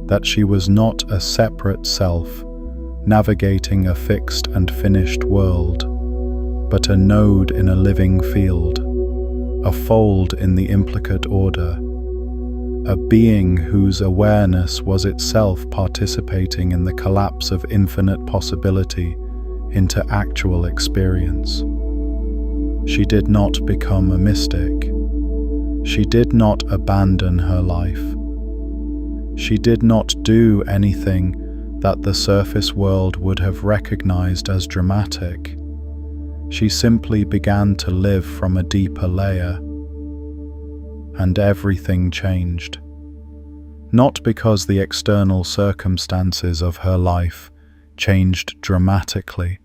that she was not a separate self navigating a fixed and finished world, but a node in a living field, a fold in the implicate order, a being whose awareness was itself participating in the collapse of infinite possibility into actual experience. She did not become a mystic. She did not abandon her life. She did not do anything that the surface world would have recognized as dramatic. She simply began to live from a deeper layer, and everything changed. Not because the external circumstances of her life changed dramatically,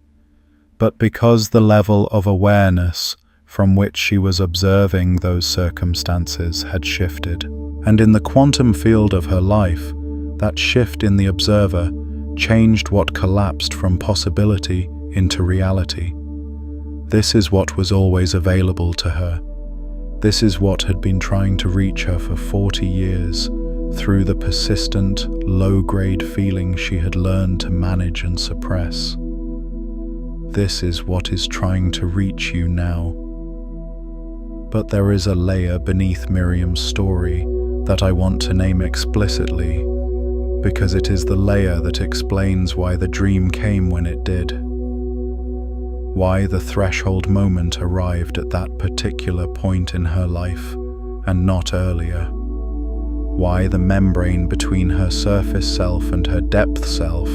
but because the level of awareness from which she was observing those circumstances had shifted. And in the quantum field of her life, that shift in the observer changed what collapsed from possibility into reality. This is what was always available to her. This is what had been trying to reach her for 40 years through the persistent, low-grade feeling she had learned to manage and suppress. This is what is trying to reach you now. But there is a layer beneath Miriam's story that I want to name explicitly, because it is the layer that explains why the dream came when it did. Why the threshold moment arrived at that particular point in her life and not earlier. Why the membrane between her surface self and her depth self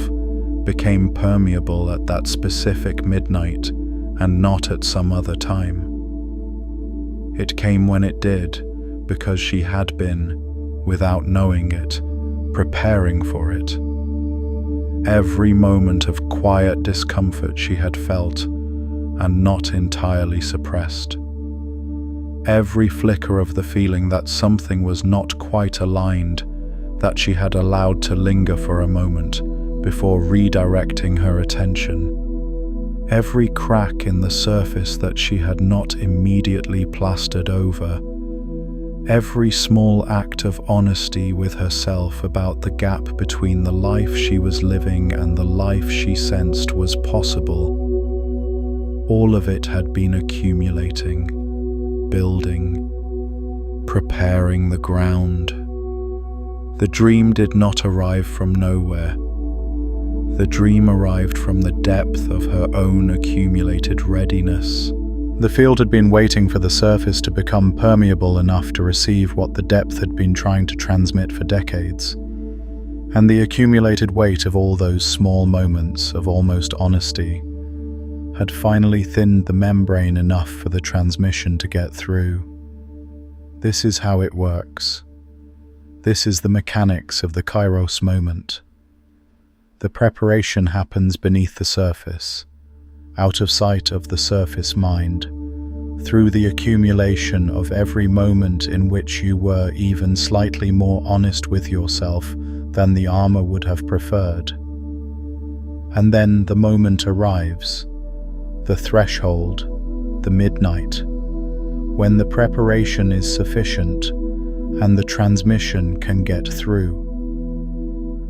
became permeable at that specific midnight and not at some other time. It came when it did because she had been, without knowing it, preparing for it. Every moment of quiet discomfort she had felt and not entirely suppressed. Every flicker of the feeling that something was not quite aligned, that she had allowed to linger for a moment before redirecting her attention. Every crack in the surface that she had not immediately plastered over. Every small act of honesty with herself about the gap between the life she was living and the life she sensed was possible. All of it had been accumulating, building, preparing the ground. The dream did not arrive from nowhere. The dream arrived from the depth of her own accumulated readiness. The field had been waiting for the surface to become permeable enough to receive what the depth had been trying to transmit for decades. And the accumulated weight of all those small moments of almost honesty had finally thinned the membrane enough for the transmission to get through. This is how it works. This is the mechanics of the Kairos moment. The preparation happens beneath the surface, out of sight of the surface mind, through the accumulation of every moment in which you were even slightly more honest with yourself than the armor would have preferred. And then the moment arrives, the threshold, the midnight, when the preparation is sufficient and the transmission can get through.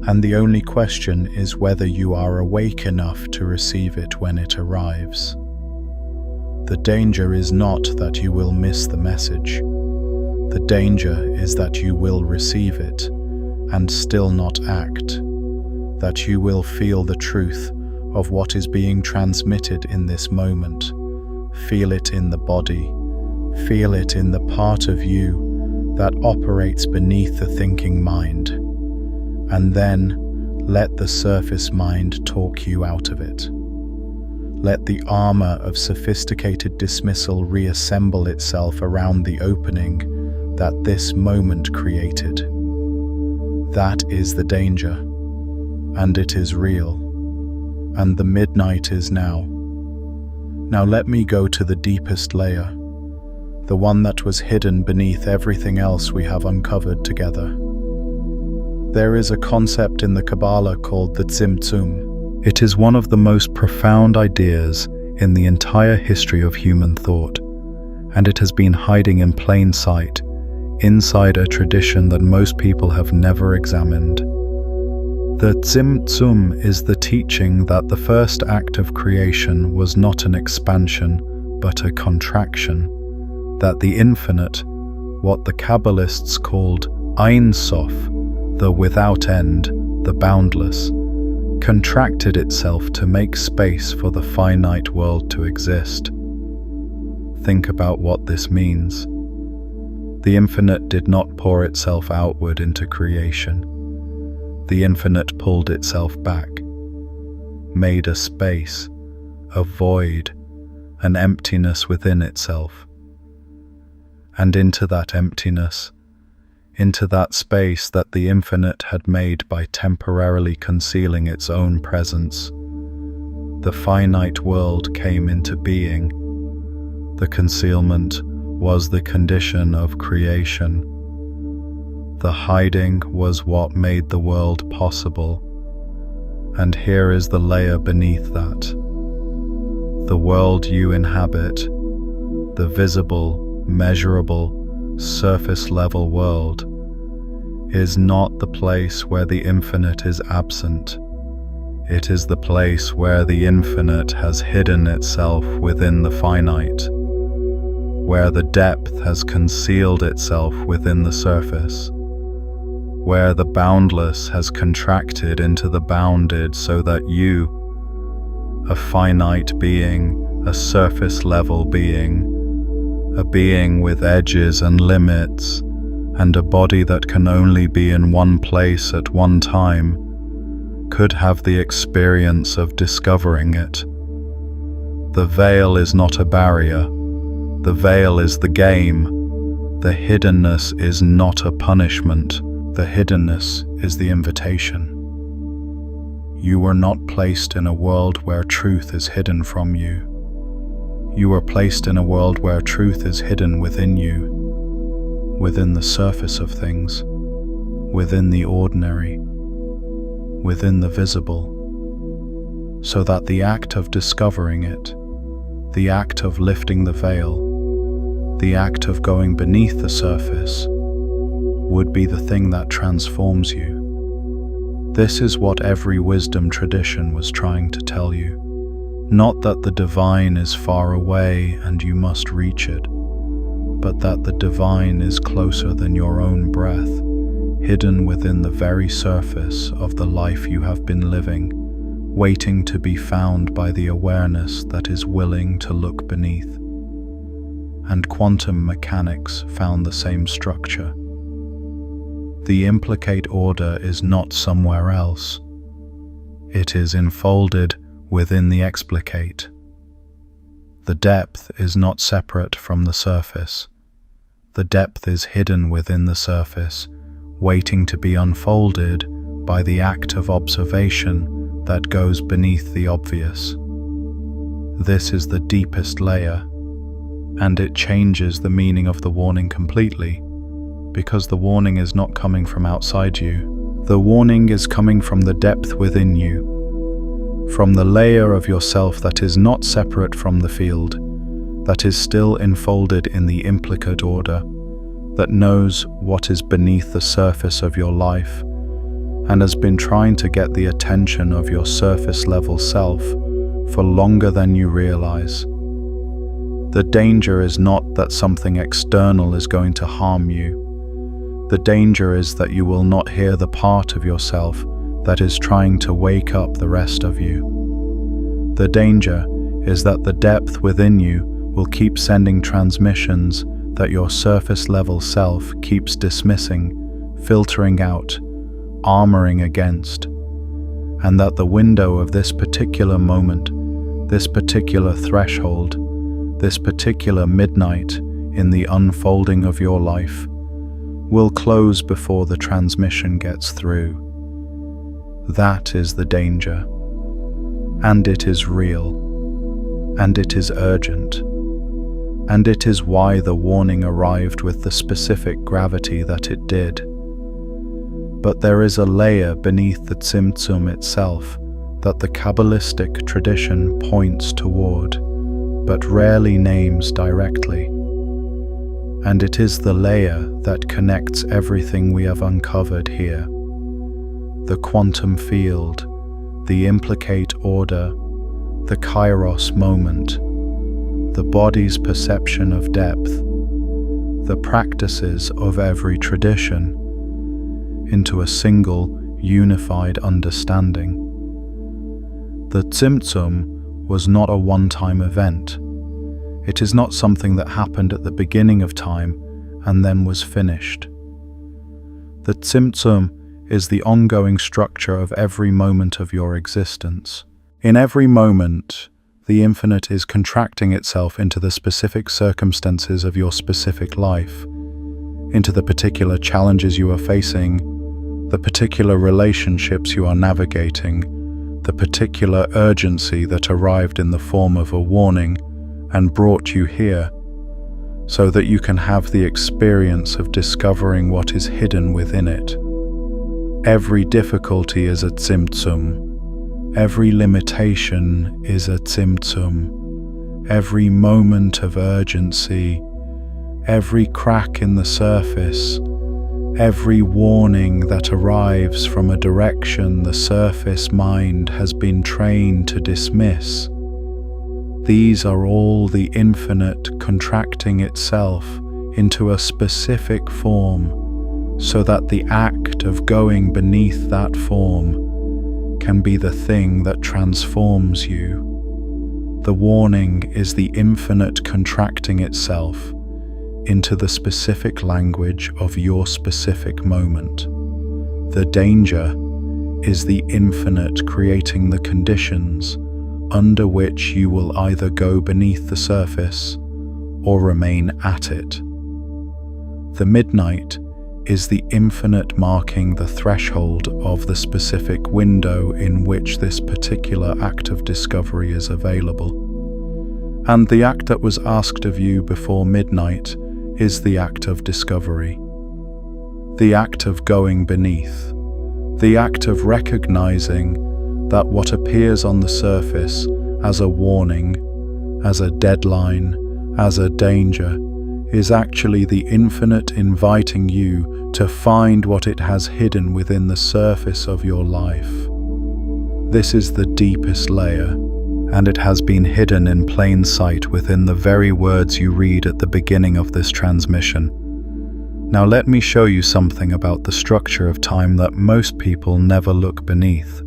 And the only question is whether you are awake enough to receive it when it arrives. The danger is not that you will miss the message. The danger is that you will receive it and still not act, that you will feel the truth of what is being transmitted in this moment. Feel it in the body. Feel it in the part of you that operates beneath the thinking mind. And then let the surface mind talk you out of it. Let the armor of sophisticated dismissal reassemble itself around the opening that this moment created. That is the danger, and it is real, and the midnight is now. Now let me go to the deepest layer, the one that was hidden beneath everything else we have uncovered together. There is a concept in the Kabbalah called the Tzimtzum. It is one of the most profound ideas in the entire history of human thought. and it has been hiding in plain sight, inside a tradition that most people have never examined. The Tzimtzum is the teaching that the first act of creation was not an expansion, but a contraction, that the infinite, what the Kabbalists called Ein Sof, the without end, the boundless, contracted itself to make space for the finite world to exist. Think about what this means. The infinite did not pour itself outward into creation. The infinite pulled itself back, made a space, a void, an emptiness within itself. And into that emptiness, into that space that the infinite had made by temporarily concealing its own presence, the finite world came into being. The concealment was the condition of creation. The hiding was what made the world possible. And here is the layer beneath that. The world you inhabit, the visible, measurable, surface-level world, is not the place where the infinite is absent. It is the place where the infinite has hidden itself within the finite, where the depth has concealed itself within the surface, where the boundless has contracted into the bounded so that you, a finite being, a surface-level being, a being with edges and limits, and a body that can only be in one place at one time, could have the experience of discovering it. The veil is not a barrier. The veil is the game. The hiddenness is not a punishment. The hiddenness is the invitation. You were not placed in a world where truth is hidden from you. You were placed in a world where truth is hidden within you, within the surface of things, within the ordinary, within the visible, so that the act of discovering it, the act of lifting the veil, the act of going beneath the surface, would be the thing that transforms you. This is what every wisdom tradition was trying to tell you. Not that the divine is far away and you must reach it, but that the divine is closer than your own breath, hidden within the very surface of the life you have been living, waiting to be found by the awareness that is willing to look beneath. And quantum mechanics found the same structure. The implicate order is not somewhere else. It is enfolded within the explicate. The depth is not separate from the surface. The depth is hidden within the surface, waiting to be unfolded by the act of observation that goes beneath the obvious. This is the deepest layer, and it changes the meaning of the warning completely, because the warning is not coming from outside you. The warning is coming from the depth within you, from the layer of yourself that is not separate from the field, that is still enfolded in the implicate order, that knows what is beneath the surface of your life, and has been trying to get the attention of your surface-level self for longer than you realize. The danger is not that something external is going to harm you. The danger is that you will not hear the part of yourself that is trying to wake up the rest of you. The danger is that the depth within you will keep sending transmissions that your surface-level self keeps dismissing, filtering out, armoring against, and that the window of this particular moment, this particular threshold, this particular midnight in the unfolding of your life will close before the transmission gets through. That is the danger, and it is real, and it is urgent, and it is why the warning arrived with the specific gravity that it did. But there is a layer beneath the Tzimtzum itself that the Kabbalistic tradition points toward, but rarely names directly. and it is the layer that connects everything we have uncovered here. The quantum field, the implicate order, the kairos moment, the body's perception of depth, the practices of every tradition, into a single, unified understanding. The Tzimtzum was not a one-time event. It is not something that happened at the beginning of time and then was finished. The Tzimtzum is the ongoing structure of every moment of your existence. In every moment, the infinite is contracting itself into the specific circumstances of your specific life, into the particular challenges you are facing, the particular relationships you are navigating, the particular urgency that arrived in the form of a warning and brought you here, so that you can have the experience of discovering what is hidden within it. Every difficulty is a Tzimtzum. Every limitation is a Tzimtzum. Every moment of urgency, every crack in the surface, every warning that arrives from a direction the surface mind has been trained to dismiss. These are all the infinite contracting itself into a specific form, so that the act of going beneath that form can be the thing that transforms you. The warning is the infinite contracting itself into the specific language of your specific moment. The danger is the infinite creating the conditions under which you will either go beneath the surface or remain at it. The midnight is the infinite marking the threshold of the specific window in which this particular act of discovery is available. And the act that was asked of you before midnight is the act of discovery, the act of going beneath, the act of recognizing that what appears on the surface as a warning, as a deadline, as a danger, is actually the infinite inviting you to find what it has hidden within the surface of your life. This is the deepest layer, and it has been hidden in plain sight within the very words you read at the beginning of this transmission. Now let me show you something about the structure of time that most people never look beneath.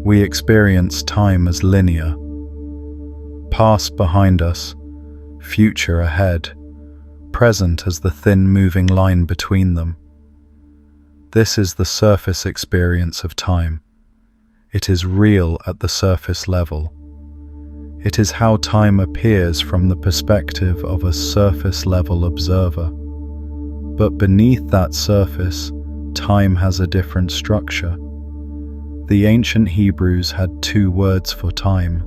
We experience time as linear, past behind us, future ahead, present as the thin moving line between them. This is the surface experience of time. It is real at the surface level. It is how time appears from the perspective of a surface level observer. But beneath that surface, time has a different structure. The ancient Hebrews had two words for time: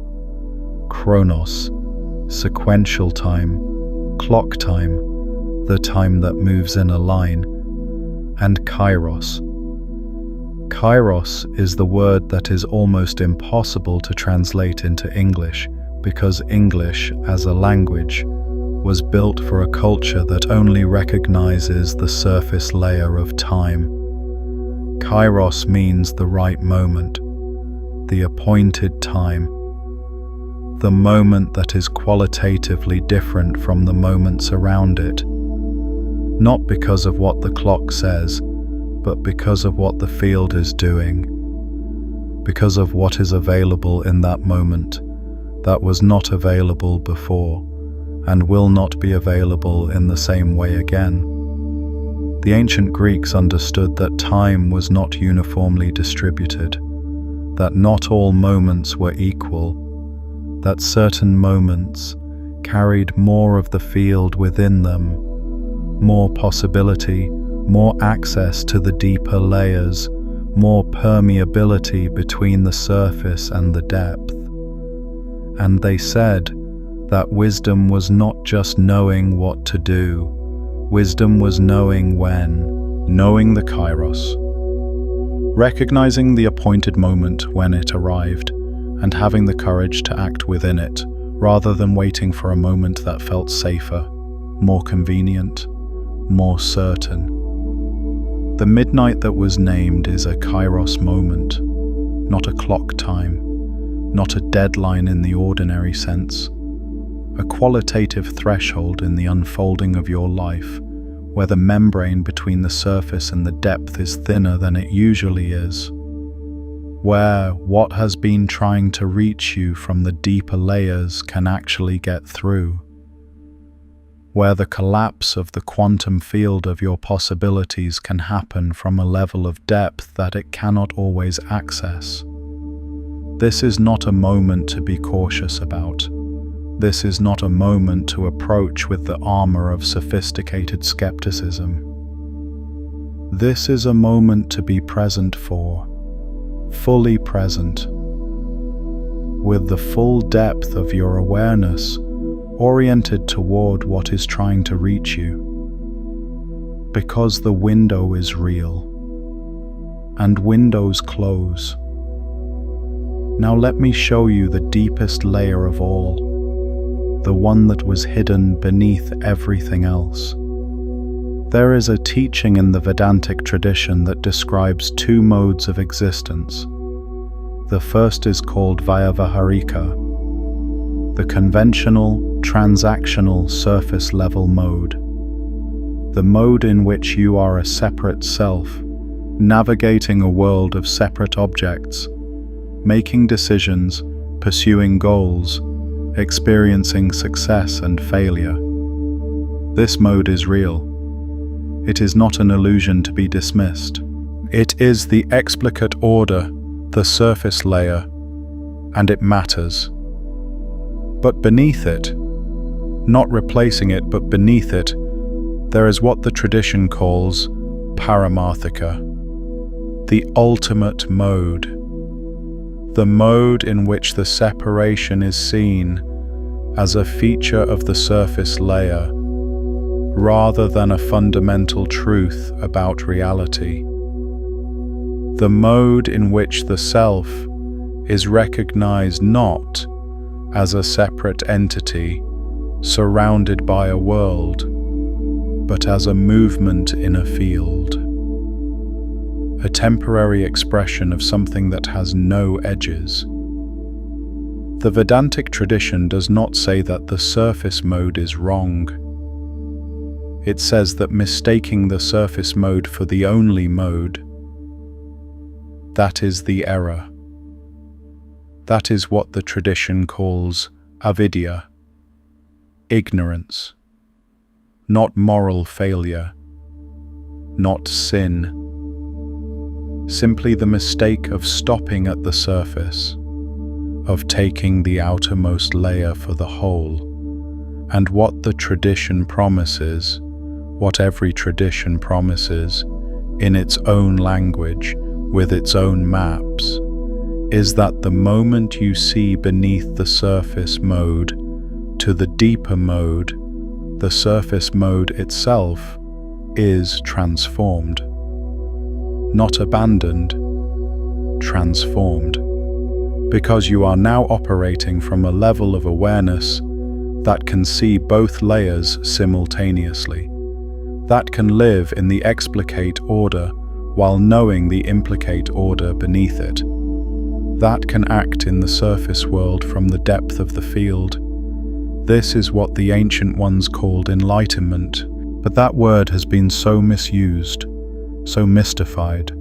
chronos, sequential time, clock time, the time that moves in a line, and kairos. Kairos is the word that is almost impossible to translate into English, because English as a language was built for a culture that only recognizes the surface layer of time. Kairos means the right moment, the appointed time, the moment that is qualitatively different from the moments around it, not because of what the clock says, but because of what the field is doing, because of what is available in that moment that was not available before and will not be available in the same way again. The ancient Greeks understood that time was not uniformly distributed, that not all moments were equal, that certain moments carried more of the field within them, more possibility, more access to the deeper layers, more permeability between the surface and the depth. And they said that wisdom was not just knowing what to do, wisdom was knowing when, knowing the kairos, recognizing the appointed moment when it arrived, and having the courage to act within it, rather than waiting for a moment that felt safer. more convenient, more certain. The midnight that was named is a kairos moment, not a clock time, not a deadline in the ordinary sense, a qualitative threshold in the unfolding of your life, where the membrane between the surface and the depth is thinner than it usually is, where what has been trying to reach you from the deeper layers can actually get through, where the collapse of the quantum field of your possibilities can happen from a level of depth that it cannot always access. This is not a moment to be cautious about. This is not a moment to approach with the armor of sophisticated skepticism. This is a moment to be present for, fully present, with the full depth of your awareness oriented toward what is trying to reach you, because the window is real, and windows close. Now let me show you the deepest layer of all, the one that was hidden beneath everything else. There is a teaching in the Vedantic tradition that describes two modes of existence. The first is called Vyavaharika, the conventional, transactional surface-level mode, the mode in which you are a separate self, navigating a world of separate objects, making decisions, pursuing goals, experiencing success and failure. This mode is real. It is not an illusion to be dismissed. It is the explicate order, the surface layer, and it matters. But beneath it, not replacing it but beneath it, there is what the tradition calls Paramarthika, the ultimate mode, the mode in which the separation is seen as a feature of the surface layer, rather than a fundamental truth about reality. The mode in which the self is recognized not as a separate entity surrounded by a world, but as a movement in a field, a temporary expression of something that has no edges. The Vedantic tradition does not say that the surface mode is wrong. It says that mistaking the surface mode for the only mode, that is the error. That is what the tradition calls avidya, ignorance, not moral failure, not sin, simply the mistake of stopping at the surface, of taking the outermost layer for the whole, and what the tradition promises, what every tradition promises, in its own language, with its own maps, is that the moment you see beneath the surface mode to the deeper mode, the surface mode itself is transformed. Not abandoned, transformed. Because you are now operating from a level of awareness that can see both layers simultaneously, that can live in the explicate order while knowing the implicate order beneath it, that can act in the surface world from the depth of the field. This is what the ancient ones called enlightenment, but that word has been so misused, so mystified,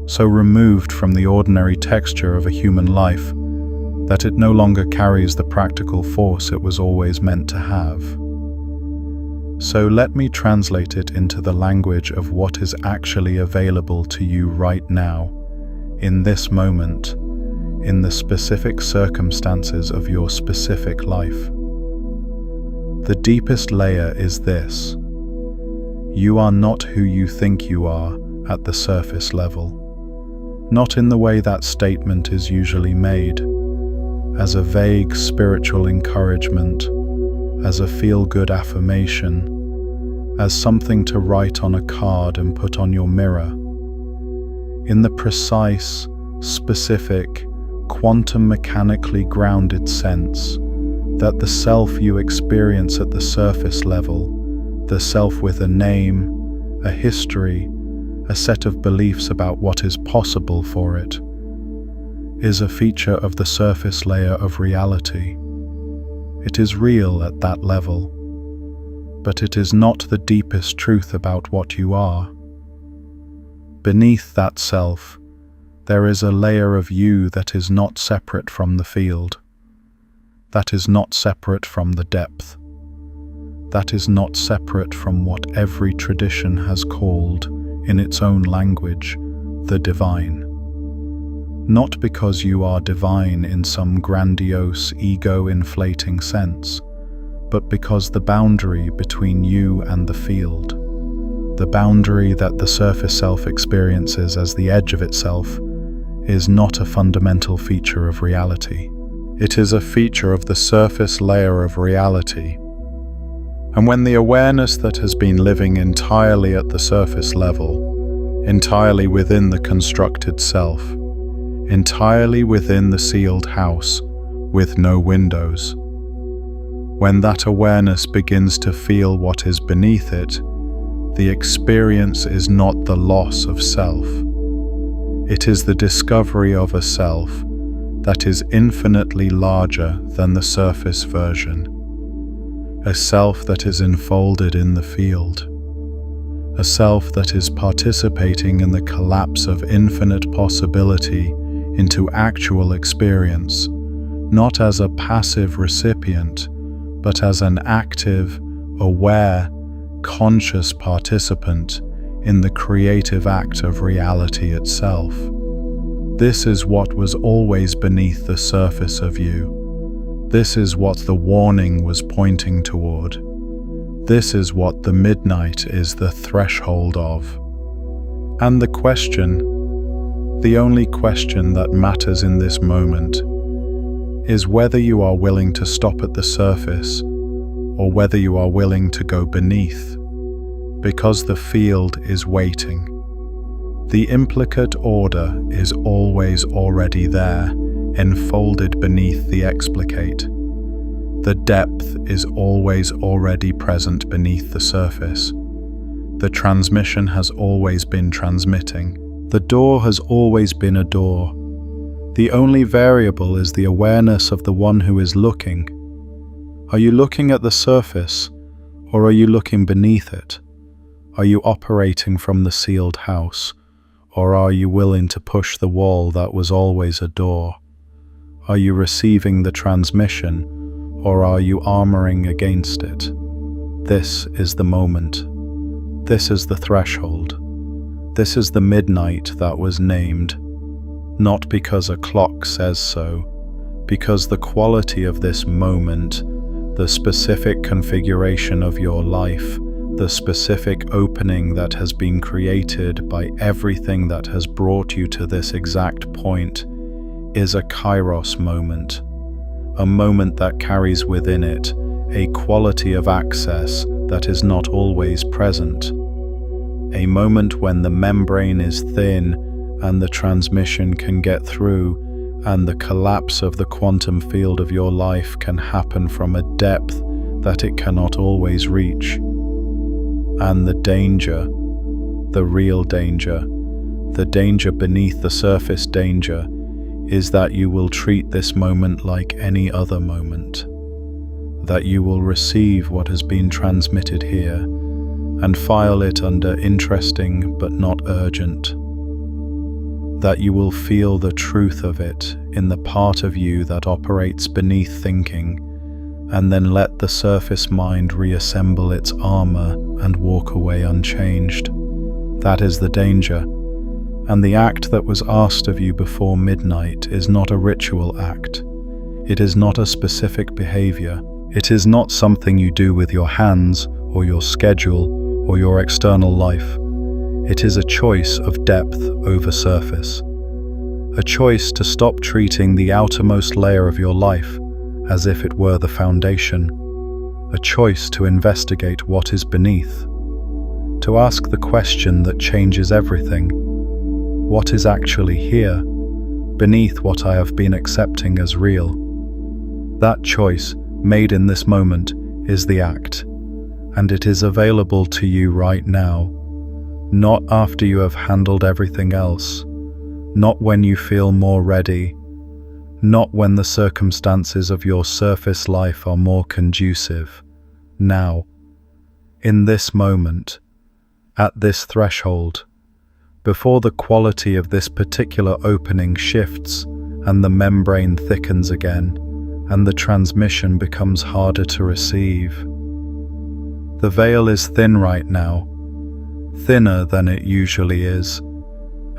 so removed from the ordinary texture of a human life, that it no longer carries the practical force it was always meant to have. So let me translate it into the language of what is actually available to you right now, in this moment, in the specific circumstances of your specific life. The deepest layer is this: you are not who you think you are at the surface level, not in the way that statement is usually made, as a vague spiritual encouragement, as a feel-good affirmation, as something to write on a card and put on your mirror. In the precise, specific, quantum mechanically grounded sense that the self you experience at the surface level the self with a name, a history, a set of beliefs about what is possible for it, is a feature of the surface layer of reality. It is real at that level, but it is not the deepest truth about what you are. Beneath that self, there is a layer of you that is not separate from the field, that is not separate from the depth, that is not separate from what every tradition has called, in its own language, the divine. Not because you are divine in some grandiose, ego-inflating sense, but because the boundary between you and the field, the boundary that the surface self experiences as the edge of itself, is not a fundamental feature of reality. It is a feature of the surface layer of reality. And when the awareness that has been living entirely at the surface level, entirely within the constructed self, entirely within the sealed house, with no windows, when that awareness begins to feel what is beneath it, the experience is not the loss of self. It is the discovery of a self that is infinitely larger than the surface version, a self that is enfolded in the field, a self that is participating in the collapse of infinite possibility into actual experience, not as a passive recipient, but as an active, aware, conscious participant in the creative act of reality itself. This is what was always beneath the surface of you. This is what the warning was pointing toward. This is what the midnight is the threshold of. And the question, the only question that matters in this moment, is whether you are willing to stop at the surface or whether you are willing to go beneath, because the field is waiting. The implicate order is always already there, enfolded beneath the explicate. The depth is always already present beneath the surface. The transmission has always been transmitting. The door has always been a door. The only variable is the awareness of the one who is looking. Are you looking at the surface, or are you looking beneath it? Are you operating from the sealed house, or are you willing to push the wall that was always a door? Are you receiving the transmission, or are you armoring against it? This is the moment. This is the threshold. This is the midnight that was named, not because a clock says so, because the quality of this moment, the specific configuration of your life, the specific opening that has been created by everything that has brought you to this exact point, is a kairos moment, a moment that carries within it a quality of access that is not always present, a moment when the membrane is thin and the transmission can get through, and the collapse of the quantum field of your life can happen from a depth that it cannot always reach. And the danger, the real danger, the danger beneath the surface danger, is that you will treat this moment like any other moment, that you will receive what has been transmitted here and file it under interesting but not urgent, that you will feel the truth of it in the part of you that operates beneath thinking, and then let the surface mind reassemble its armor and walk away unchanged. That is the danger, and the act that was asked of you before midnight is not a ritual act. It is not a specific behavior. It is not something you do with your hands, or your schedule, or your external life. It is a choice of depth over surface. A choice to stop treating the outermost layer of your life as if it were the foundation. A choice to investigate what is beneath. To ask the question that changes everything. What is actually here, beneath what I have been accepting as real? That choice, made in this moment, is the act. and it is available to you right now, not after you have handled everything else, not when you feel more ready, not when the circumstances of your surface life are more conducive. Now, in this moment, at this threshold, before the quality of this particular opening shifts and the membrane thickens again, and the transmission becomes harder to receive. The veil is thin right now, thinner than it usually is,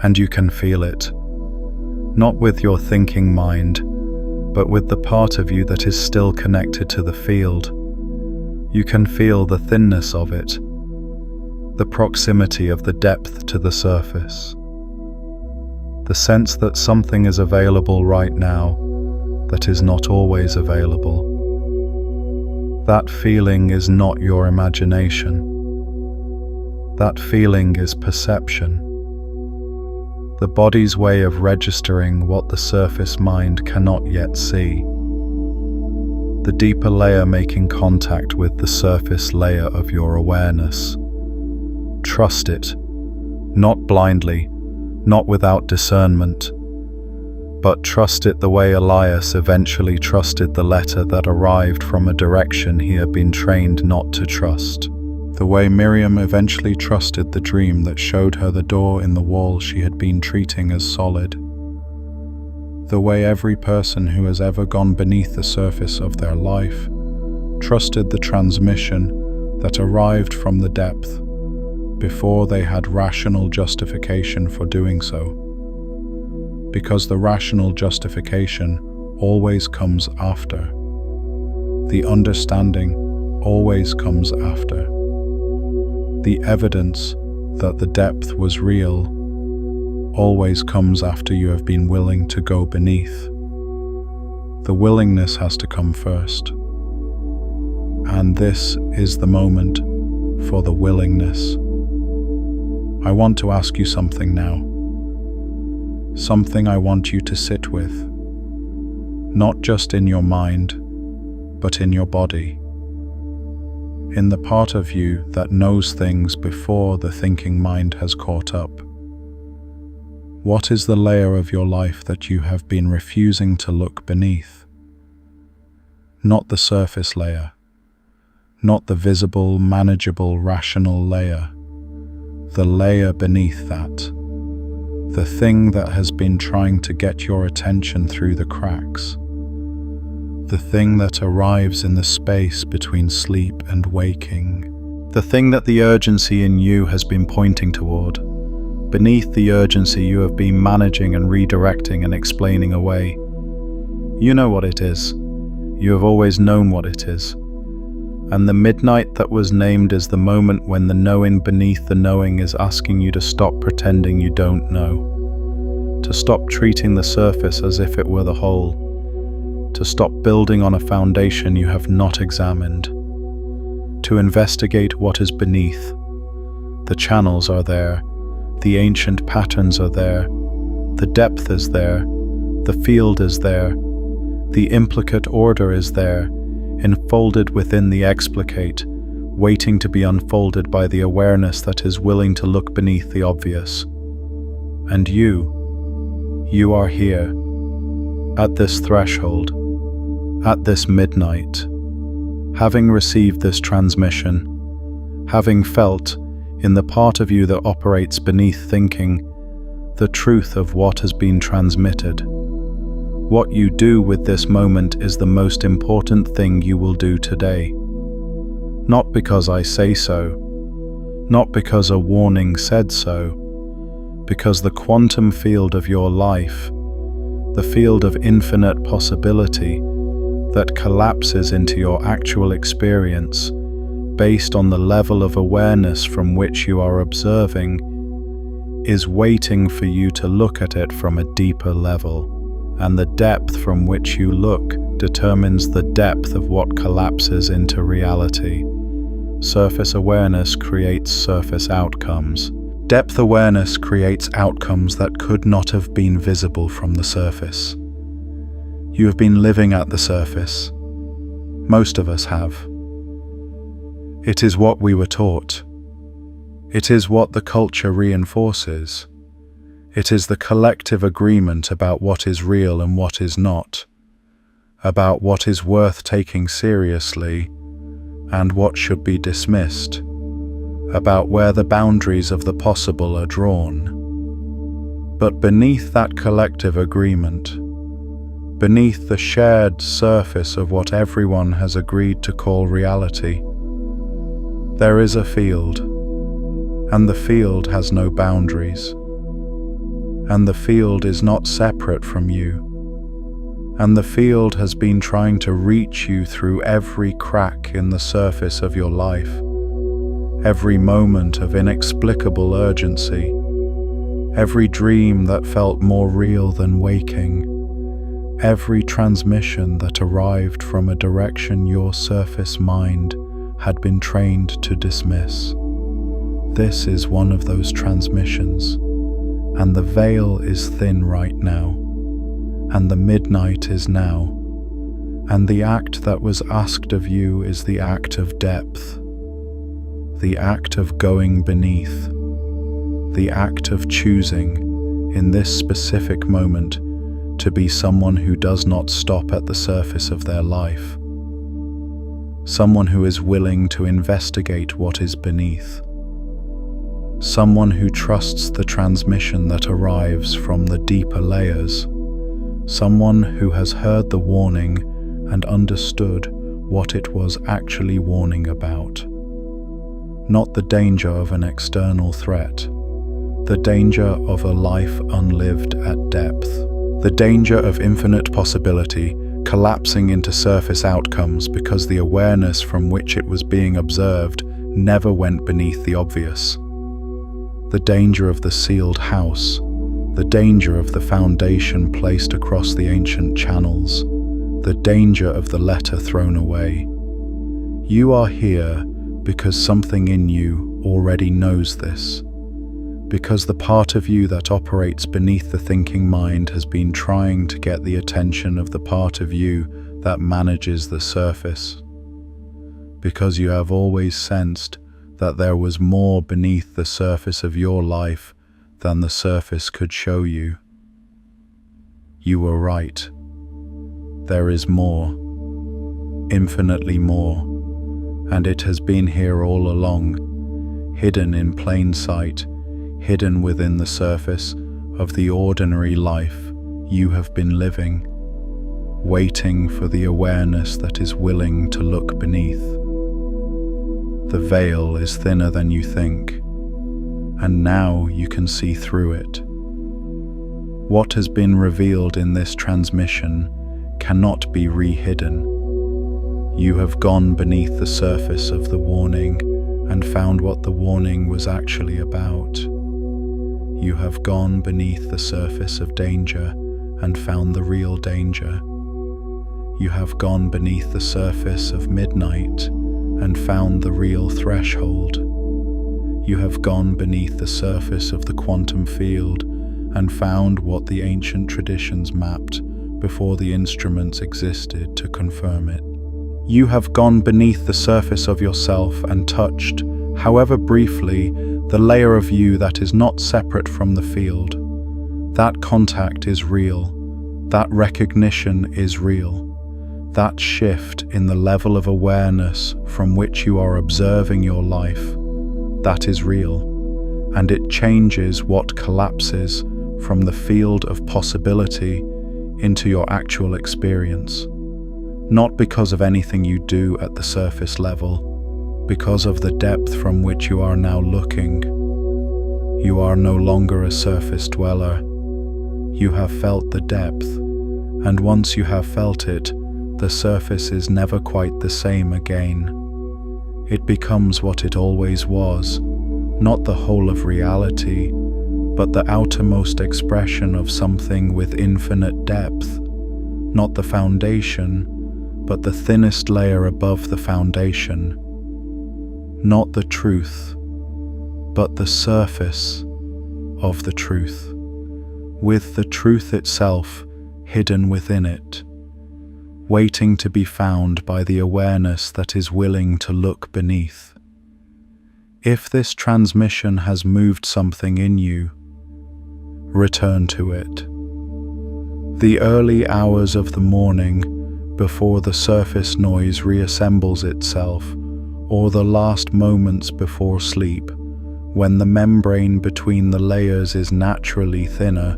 and you can feel it. Not with your thinking mind, but with the part of you that is still connected to the field. You can feel the thinness of it, the proximity of the depth to the surface. The sense that something is available right now that is not always available. That feeling is not your imagination. That feeling is perception. The body's way of registering what the surface mind cannot yet see. The deeper layer making contact with the surface layer of your awareness. Trust it, not blindly, not without discernment, but trust it the way Elias eventually trusted the letter that arrived from a direction he had been trained not to trust. The way Miriam eventually trusted the dream that showed her the door in the wall she had been treating as solid. The way every person who has ever gone beneath the surface of their life trusted the transmission that arrived from the depth before they had rational justification for doing so. Because the rational justification always comes after. The understanding always comes after. The evidence that the depth was real always comes after you have been willing to go beneath. The willingness has to come first. And this is the moment for the willingness. I want to ask you something now. Something I want you to sit with. Not just in your mind, but in your body. In the part of you that knows things before the thinking mind has caught up. What is the layer of your life that you have been refusing to look beneath? Not the surface layer, not the visible, manageable, rational layer. The layer beneath that. The thing that has been trying to get your attention through the cracks. The thing that arrives in the space between sleep and waking. The thing that the urgency in you has been pointing toward. Beneath the urgency you have been managing and redirecting and explaining away. You know what it is. You have always known what it is. And the midnight that was named is the moment when the knowing beneath the knowing is asking you to stop pretending you don't know. To stop treating the surface as if it were the whole. To stop building on a foundation you have not examined. To investigate what is beneath. The channels are there. The ancient patterns are there. The depth is there. The field is there. The implicate order is there. Enfolded within the explicate, waiting to be unfolded by the awareness that is willing to look beneath the obvious. And you are here, at this threshold, at this midnight, having received this transmission, having felt, in the part of you that operates beneath thinking, the truth of what has been transmitted. What you do with this moment is the most important thing you will do today. Not because I say so, not because a warning said so, because the quantum field of your life, the field of infinite possibility that collapses into your actual experience based on the level of awareness from which you are observing, is waiting for you to look at it from a deeper level. And the depth from which you look determines the depth of what collapses into reality. Surface awareness creates surface outcomes. Depth awareness creates outcomes that could not have been visible from the surface. You have been living at the surface. Most of us have. It is what we were taught. It is what the culture reinforces. It is the collective agreement about what is real and what is not, about what is worth taking seriously and what should be dismissed, about where the boundaries of the possible are drawn. But beneath that collective agreement, beneath the shared surface of what everyone has agreed to call reality, there is a field, and the field has no boundaries, and the field is not separate from you, and the field has been trying to reach you through every crack in the surface of your life, every moment of inexplicable urgency, every dream that felt more real than waking, every transmission that arrived from a direction your surface mind had been trained to dismiss. This is one of those transmissions, and the veil is thin right now, and the midnight is now, and the act that was asked of you is the act of depth, the act of going beneath, the act of choosing, in this specific moment, to be someone who does not stop at the surface of their life, someone who is willing to investigate what is beneath, someone who trusts the transmission that arrives from the deeper layers, someone who has heard the warning and understood what it was actually warning about. Not the danger of an external threat, the danger of a life unlived at depth, the danger of infinite possibility collapsing into surface outcomes because the awareness from which it was being observed never went beneath the obvious. The danger of the sealed house, the danger of the foundation placed across the ancient channels, the danger of the letter thrown away. You are here because something in you already knows this, because the part of you that operates beneath the thinking mind has been trying to get the attention of the part of you that manages the surface, because you have always sensed that there was more beneath the surface of your life than the surface could show you. You were right. There is more, infinitely more, and it has been here all along, hidden in plain sight, hidden within the surface of the ordinary life you have been living, waiting for the awareness that is willing to look beneath. The veil is thinner than you think, and now you can see through it. What has been revealed in this transmission cannot be re-hidden. You have gone beneath the surface of the warning and found what the warning was actually about. You have gone beneath the surface of danger and found the real danger. You have gone beneath the surface of midnight and found the real threshold. You have gone beneath the surface of the quantum field and found what the ancient traditions mapped before the instruments existed to confirm it. You have gone beneath the surface of yourself and touched, however briefly, the layer of you that is not separate from the field. That contact is real. That recognition is real. That shift in the level of awareness from which you are observing your life, that is real. And it changes what collapses from the field of possibility into your actual experience. Not because of anything you do at the surface level, because of the depth from which you are now looking. You are no longer a surface dweller. You have felt the depth, and once you have felt it, the surface is never quite the same again. It becomes what it always was, not the whole of reality, but the outermost expression of something with infinite depth, not the foundation, but the thinnest layer above the foundation. Not the truth, but the surface of the truth, with the truth itself hidden within it, waiting to be found by the awareness that is willing to look beneath. If this transmission has moved something in you, return to it. The early hours of the morning, before the surface noise reassembles itself, or the last moments before sleep, when the membrane between the layers is naturally thinner,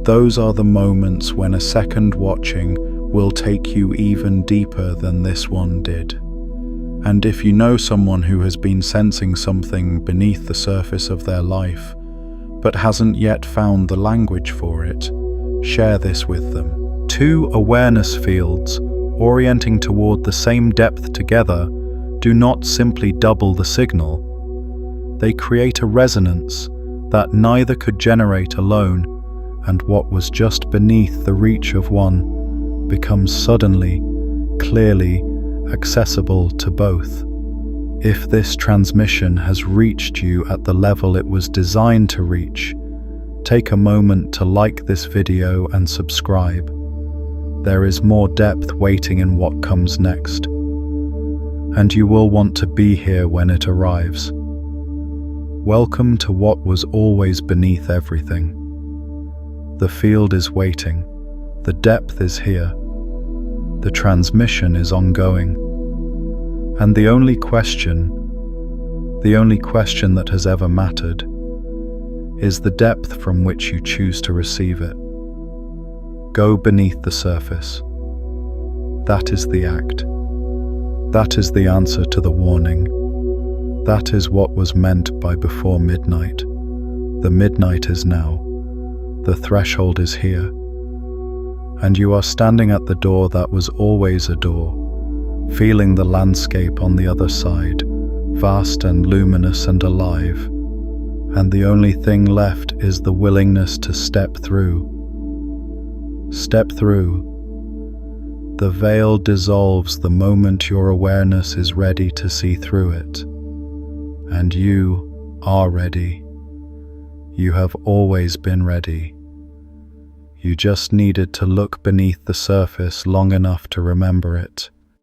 those are the moments when a second watching will take you even deeper than this one did. And if you know someone who has been sensing something beneath the surface of their life, but hasn't yet found the language for it, share this with them. Two awareness fields orienting toward the same depth together do not simply double the signal. They create a resonance that neither could generate alone, and what was just beneath the reach of one becomes suddenly, clearly accessible to both. If this transmission has reached you at the level it was designed to reach, take a moment to like this video and subscribe. There is more depth waiting in what comes next, and you will want to be here when it arrives. Welcome to what was always beneath everything. The field is waiting, the depth is here, the transmission is ongoing, and the only question that has ever mattered, is the depth from which you choose to receive it. Go beneath the surface. That is the act. That is the answer to the warning. That is what was meant by before midnight. The midnight is now. The threshold is here. And you are standing at the door that was always a door, feeling the landscape on the other side, vast and luminous and alive. And the only thing left is the willingness to step through. Step through. The veil dissolves the moment your awareness is ready to see through it. And you are ready. You have always been ready. You just needed to look beneath the surface long enough to remember it.